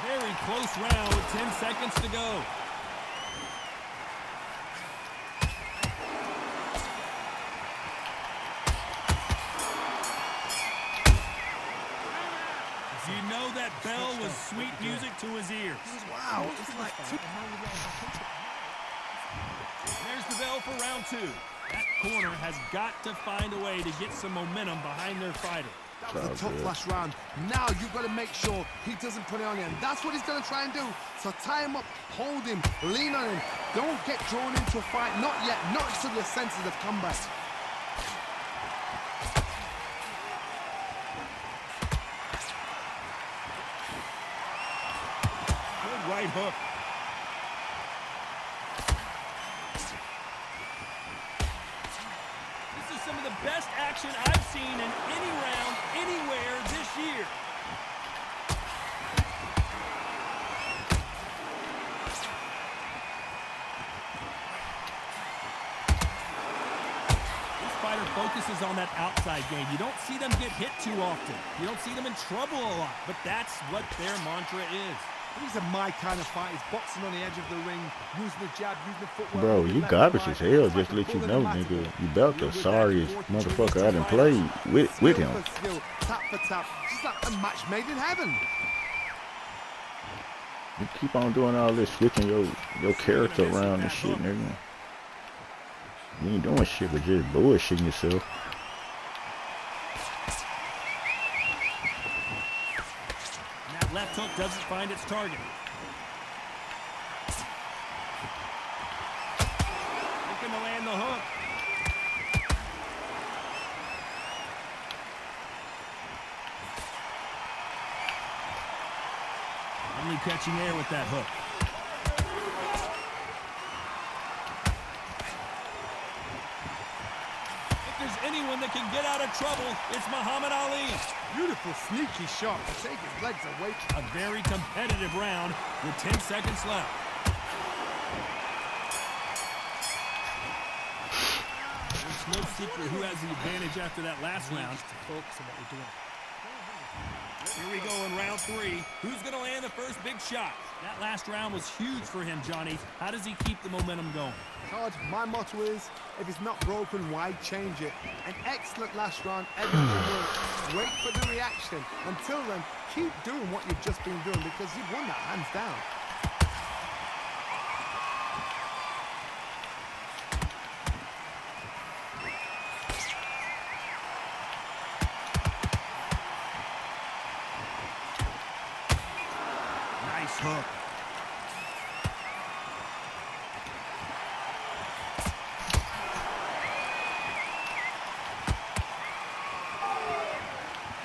Very close round with 10 seconds to go. You know that bell was sweet music to his ears. Wow, it's like There's the bell for round 2. That corner has got to find a way to get some momentum behind their fighter. that was a tough last round. Now you've got to make sure he doesn't put it on you, and that's what he's going to try and do. So tie him up, hold him, lean on him. Don't get drawn into a fight. Not yet. Not until your senses have come back. Good right hook. This is some of the best action I've seen in any round, anywhere this year. This fighter focuses on that outside game. You don't see them get hit too often. You don't see them in trouble a lot, but that's what their mantra is. These are my kind of fighters, boxing on the edge of the ring, using the jab, using the footwork. Bro, you garbage as hell, just to let you know, nigga. You about the sorriest motherfucker I done played with him. Skill, tap for tap, just like a match made in heaven. You keep on doing all this, switching your character around and shit, nigga. You ain't doing shit but just bullshitting yourself. That left hook doesn't find its target. Looking to land the hook. Only catching air with that hook. can get out of trouble. It's Muhammad Ali. Beautiful, sneaky shot to take his legs away. A very competitive round with 10 seconds left. It's no secret who has the advantage after that last round. To focus on what we're doing. Here we go in round 3. Who's going to land the first big shot? That last round was huge for him, Johnny. How does he keep the momentum going? Todd, my motto is, if it's not broken, why change it? An excellent last round, everything works. Wait for the reaction. Until then, keep doing what you've just been doing because you've won that hands down. Nice hook.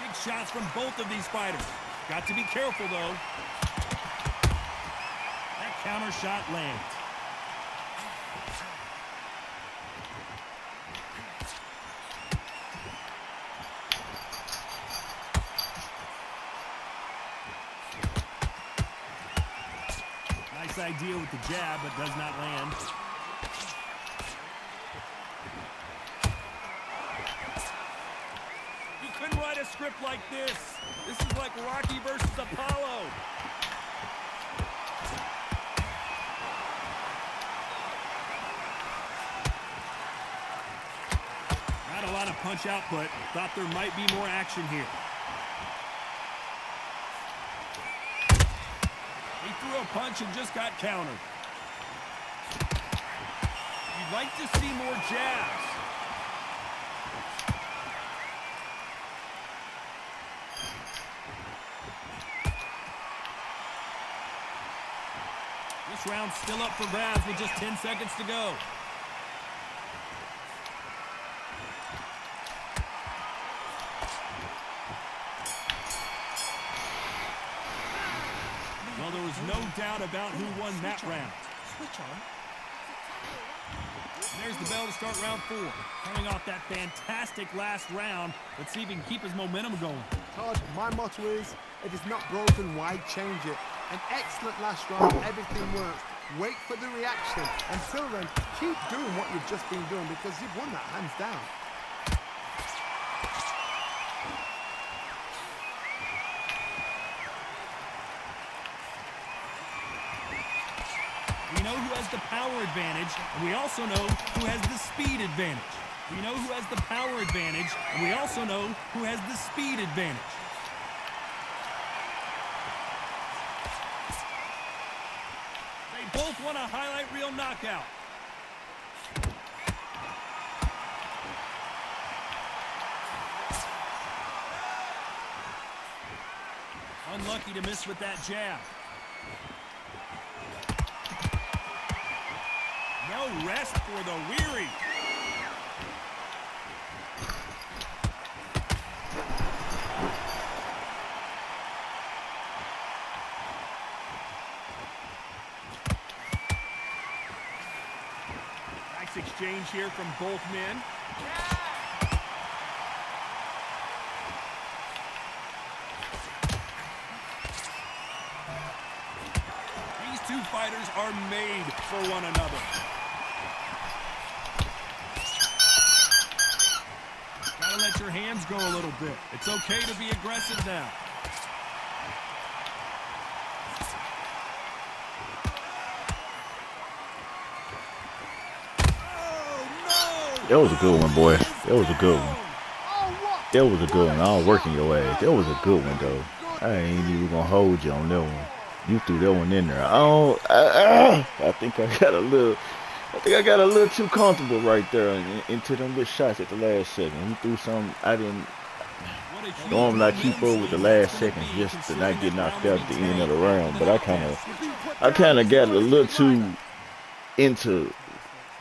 Big shots from both of these fighters. Got to be careful, though. That counter shot lands. Nice idea with the jab, but does not land. You couldn't write a script like this. This is like Rocky versus Apollo. Not a lot of punch output. Thought there might be more action here. He threw a punch and just got countered. You'd like to see more jabs. This round's still up for grabs with just 10 seconds to go. Well, there was no doubt about who won that round. Switch on. There's the bell to start round 4. Coming off that fantastic last round, let's see if he can keep his momentum going. Todd, my motto is, if it's not broken, why change it? An excellent last round, everything works. Wait for the reaction. Until then, keep doing what you've just been doing because you've won that hands down. We know who has the power advantage, and we also know who has the speed advantage. We know who has the power advantage, and we also know who has the speed advantage. They both want a highlight reel knockout. Unlucky to miss with that jab. No rest for the weary. Nice exchange here from both men. These two fighters are made for one another. Gotta let your hands go a little bit. It's okay to be aggressive now. That was a good one, boy. That was a good one. That was a good one. I don't work in your ass. That was a good one, though. I ain't even gonna hold you on that one. You threw that one in there. I think I got a little too comfortable right there into them little shots at the last second. He threw some. I didn't normally I keep up with the last second just to not get knocked out at the end of the round. But I kind of got a little too into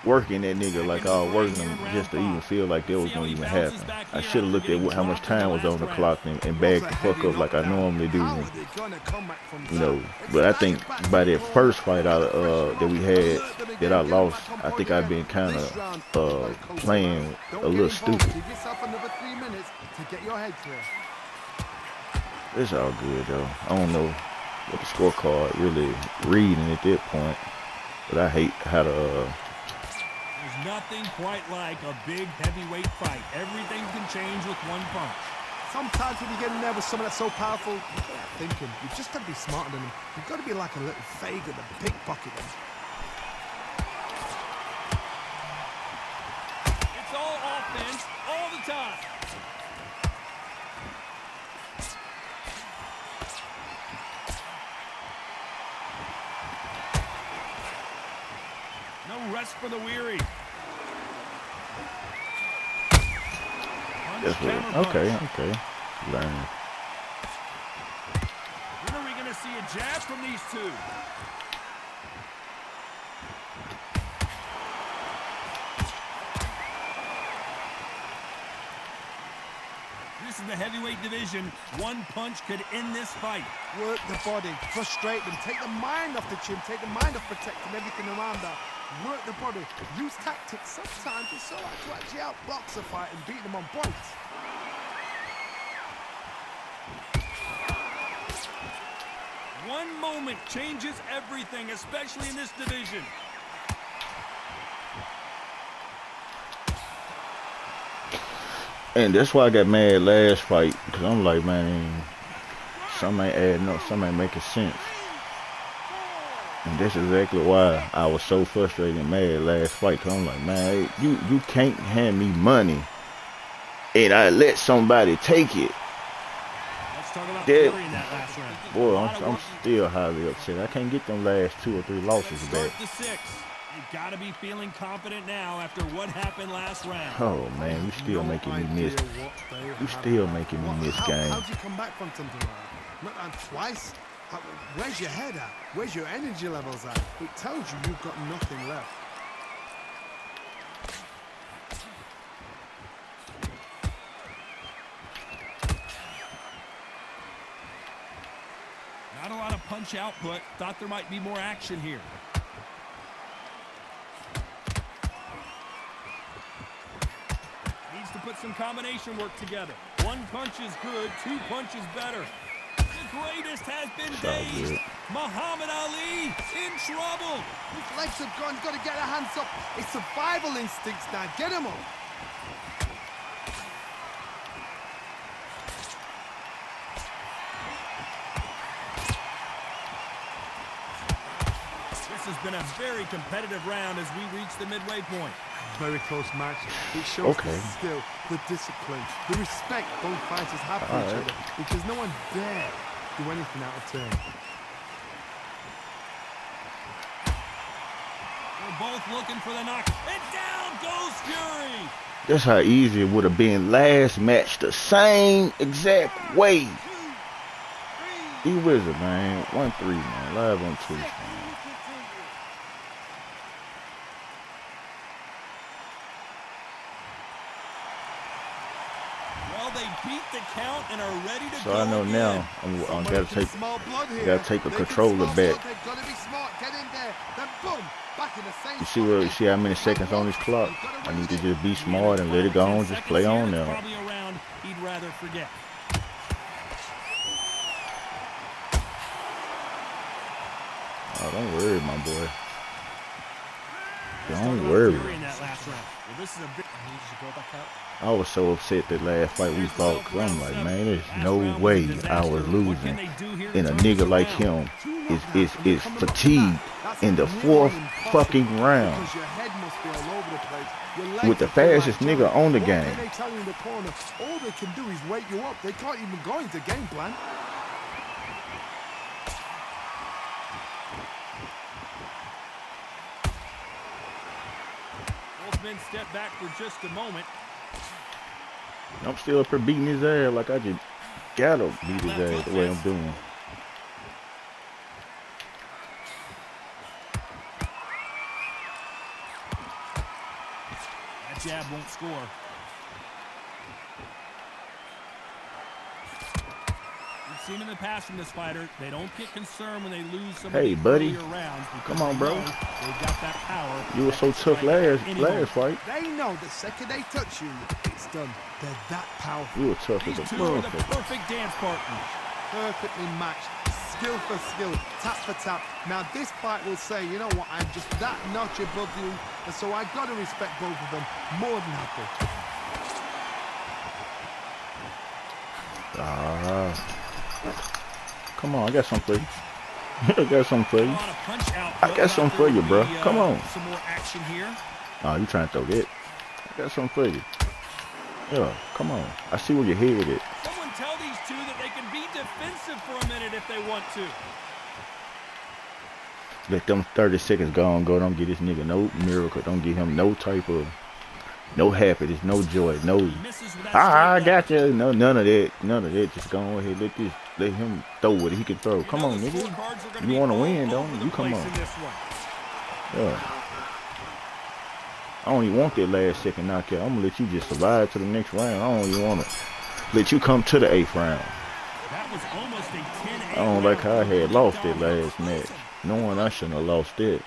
working that nigga like I was working him just to even feel like that was gonna even happen. I should have looked at how much time was on the clock and bagged the fuck up like I normally do. How are they gonna come back from You know, that? but I think by that first fight that we had that I lost, I think I've been kind of playing a little stupid. Give yourself another 3 minutes to get your head clear. It's all good though. I don't know what the scorecard really reading at that point, but I hate how to. There's nothing quite like a big heavyweight fight. Everything can change with one punch. Sometimes when you get in there with someone that's so powerful, you gotta thinking. You've just got to be smarter than them. You've got to be like a little Fagin and pickpocket them. It's all offense all the time. No rest for the weary. That's what. Okay. Learning. When are we going to see a jab from these two? This is the heavyweight division. One punch could end this fight. Work the body, frustrate them, take the mind off the chin, take the mind off protecting everything around that. Work the body, use tactics. Sometimes it's so hard to actually outbox a fight and beat them on points. One moment changes everything, especially in this division. And that's why I got mad last fight, because I'm like, man, something ain't adding up, something ain't making sense. And that's exactly why I was so frustrated and mad last fight, because I'm like, man, you can't hand me money and I let somebody take it. Let's talk about That- Fury in that last round. Boy, A lot of I'm work still highly upset. I can't get them last 2 or 3 losses Start back. the 6. You got to be feeling confident now after what happened last round. Oh, man, you still making me miss. You still making me miss game. How'd you come back from something like that? Not and twice? Where's your head at? Where's your energy levels at? It tells you you've got nothing left. Not a lot of punch output. Thought there might be more action here. Needs to put some combination work together. One punch is good, 2 punches better. The greatest has been It's all dazed. good. Muhammad Ali in trouble. His legs are gone. Got to get their hands up. It's survival instincts now. Get him up. This has been a very competitive round as we reach the midway point. Very close match. It shows Okay. the skill, the discipline, the respect both fighters have for each other. Because no one dare do anything out of turn. They're both looking for the knock. And down goes Fury. That's how easy it would have been last match, the same exact way. E-Wizard, man. 1-3, man. Live on Twitch, man. Well, they beat the count and are ready to So go I know again. now I'm Somebody gotta can take smell blood here. gotta take a They can controller smell back. blood. They've got to be smart. Get in there. Then boom. Back in the same You see what? You spot. see how many seconds on this clock? I need to just be smart and let it go on. Just play on now. Probably a round he'd rather forget. Oh, don't worry, my boy. Let's Don't talk about worry. Fury in that last round. Well, this is a big. I need you to go back out. I was so upset that last fight we fought, 'cause I'm like, man, there's no way I was losing. And a nigga like him is fatigued in the 4th fucking round. Because your head must be all over the place. Your legs With the are feel fastest like nigga jelly. on the What game. can they tell you in the corner? All they can do is wake you up. They can't even go into game plan. Both men step back for just a moment. I'm still up here beating his ass like I just gotta beat his ass the way I'm doing. That jab won't score. We've seen in the past from this fighter, they don't get concerned when they lose some Hey, of the buddy. earlier rounds. Come on, bro. They've got that power. You were so tough last fight. They know the second they touch you, it's done. They're that powerful. You were tough as These a two are the motherfucker. perfect dance partners. Perfectly matched, skill for skill, tap for tap. Now this fight will say, you know what, I'm just that notch above you, and so I got to respect both of them more than happy. Come on, I got something for you. I got something for you. On a punch out, I got something for you, bro. Come on. Some more action here. Oh, you trying to throw that? I got something for you. Yeah, come on. I see where your head is. Someone tell these two that they can be defensive for a minute if they want to. Let them 30 seconds go on. Don't get this nigga no miracle. Don't give him no type of, no happiness, no joy, no. He misses with that I straight got you. No, none of that. None of that. Just go ahead. Let him throw what he can throw. Come on, nigga. You want to win, don't you? You come on. Yeah. I don't even want that last second knockout. I'm gonna let you just survive to the next round. I don't even want to let you come to the 8th round. That was almost a 10-8 I don't like how I had round. lost that last match. Knowing I shouldn't have lost it.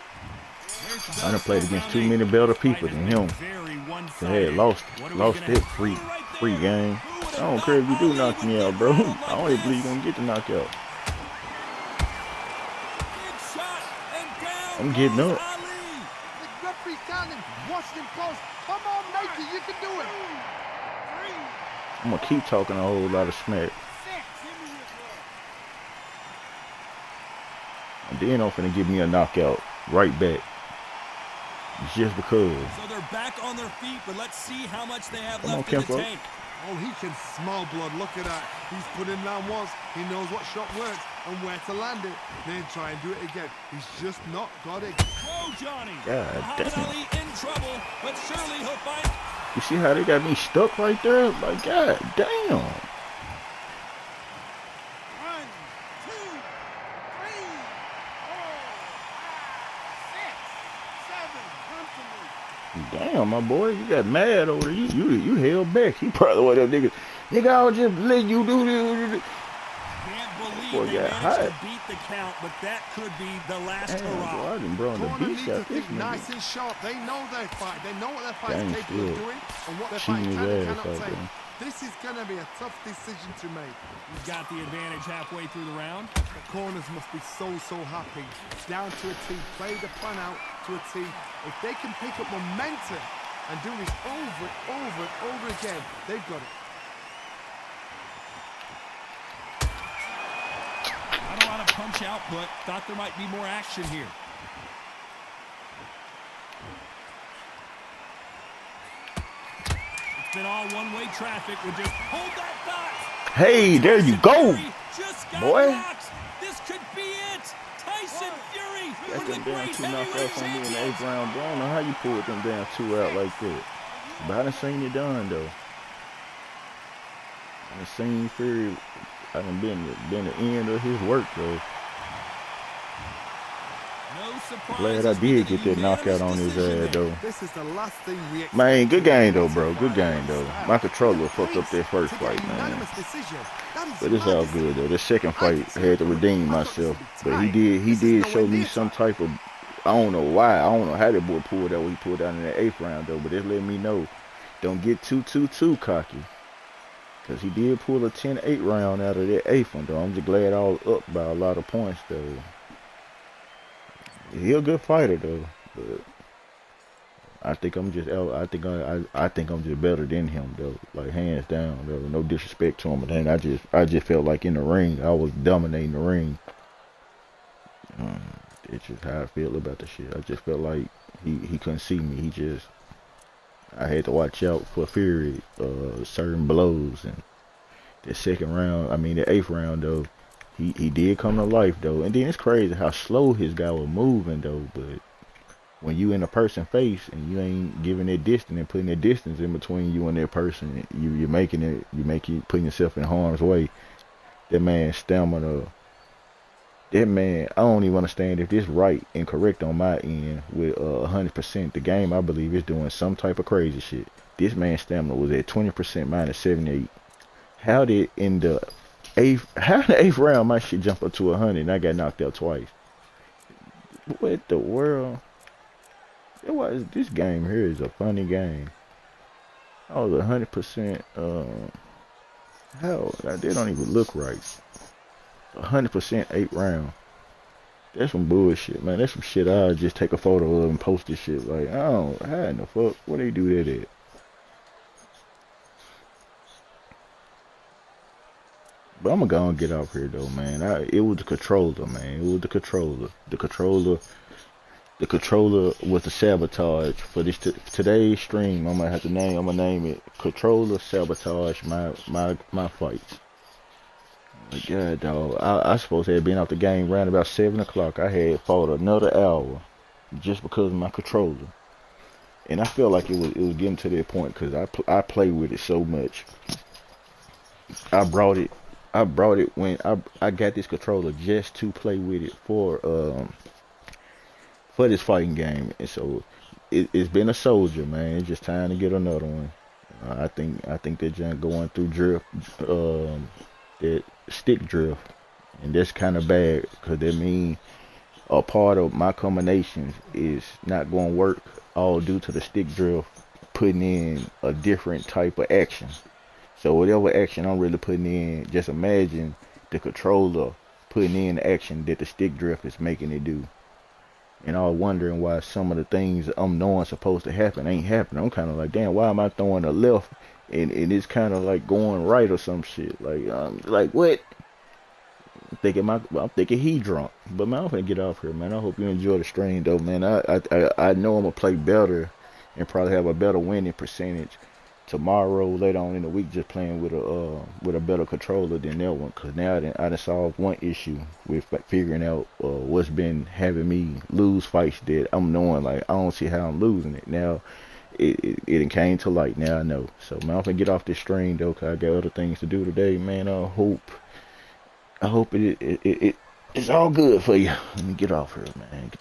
I done played against too many better people than him. I had lost that free game. I don't care if you do knock me out, bro. I don't even believe you're gonna get the knockout. I'm getting up. The referee counting, watch them close. Come on, Nike, you can do it. I'm gonna keep talking a whole lot of smack. And then I'm finna give me a knockout right back. Just because. So they're back on their feet, but let's see how much they have Come on, left in the Kimbo. tank. Oh, he can smell blood. Look at that. He's put him down once. He knows what shot works and where to land it. Then try and do it again. He's just not got it. Whoa, Johnny. God Muhammad damn. Ali in trouble, but surely he'll find. You see how they got me stuck right there? Like, god damn. 1, 2, 3, 4, 5, 6, 7. Come to me. Damn, my boy, you got mad over there. You held back. You probably one of them niggas. Nigga, I was just letting you do this. Can't believe Boy, they got managed to hot. beat the count, but that could be the last Damn, boy, hurrah. I done brought the Corner beast needs to out this think nice nigga. and sharp. They know their fight. They know what their fight Dang, is capable of still doing and what their cheating fight his can and ass cannot out take. there. This is going to be a tough decision to make. He's got the advantage halfway through the round. The corners must be so happy. Down to a T. Play the plan out to a T. If they can pick up momentum and do this over and over again, they've got it. Not a lot of punch output. Thought there might be more action here. It's been all one-way traffic. We'll just hold that thought. Hey, there you go. Just got Boy. knocked. This could be it. Tyson Fury. Got one of them the damn great 2 heavyweight knockouts on me in the 8th champions. round, bro. I don't know how you pulled them damn 2 out like that. But I done seen it done, though. I done seen Fury. I done been the end of his work, though. No surprise. Glad I did get that knockout on his ass, though. This is the last thing we expect. Man, good game, though, bro. Good game, though. My controller fucked up that first fight, man. But it's all good, though. The second fight, I had to redeem myself. But he did show me some type of, I don't know why. I don't know how that boy pulled out what he pulled out in the 8th round, though. But it let me know, don't get too cocky. Because he did pull a 10-8 round out of that 8th one, though. I'm just glad I was up by a lot of points, though. He a good fighter, though. But I think I'm just I think I'm just better than him, though. Like, hands down, though. No disrespect to him, but then I just felt like in the ring I was dominating the ring. It's just how I feel about the shit. I just felt like he couldn't see me. I had to watch out for Fury, certain blows. And the 8th round, though, he did come to life, though. And then it's crazy how slow his guy was moving, though. But when you in a person's face and you ain't giving that distance and putting that distance in between you and that person, you putting yourself in harm's way. That man's stamina That man, I don't even understand if this right and correct on my end with 100%. The game, I believe, is doing some type of crazy shit. This man's stamina was at 20% minus 78. How did in the eighth round my shit jump up to 100 and I got knocked out twice? What the world? This game here is a funny game. I was 100%. Hell, that don't even look right. 100% 8th round. That's some bullshit, man. That's some shit I'll just take a photo of and post this shit. Like, I don't, how in the fuck, where they do that at? But I'm gonna go and get off here though, man. It was the controller, man. It was the controller. The controller was the sabotage for this today's stream. I'm gonna name it controller sabotage my fights. Like, God, dog. I supposed to have been out the game around about 7 o'clock. I had fought another hour just because of my controller. And I felt like it was getting to that point because I play with it so much. I brought it when I got this controller just to play with it for this fighting game. And so it's been a soldier, man. It's just time to get another one. I think they're just going through drift, that stick drift, and that's kind of bad because that means a part of my combinations is not going to work, all due to the stick drift putting in a different type of action. So whatever action I'm really putting in, just imagine the controller putting in the action that the stick drift is making it do. And I was wondering why some of the things I'm knowing supposed to happen ain't happening. I'm kind of like, damn, why am I throwing a left and it's kind of like going right or some shit? Like what? I'm thinking he drunk. But man, I'm gonna get off here, man. I hope you enjoy the stream though, man. I know I'm gonna play better and probably have a better winning percentage tomorrow, later on in the week, just playing with a better controller than that one. Cause now I done solved one issue with figuring out what's been having me lose fights that I'm knowing like I don't see how I'm losing it. Now it came to light. Now I know. So man, I'm gonna get off this stream though, cause I got other things to do today, man. I hope it's all good for you. Let me get off here, man.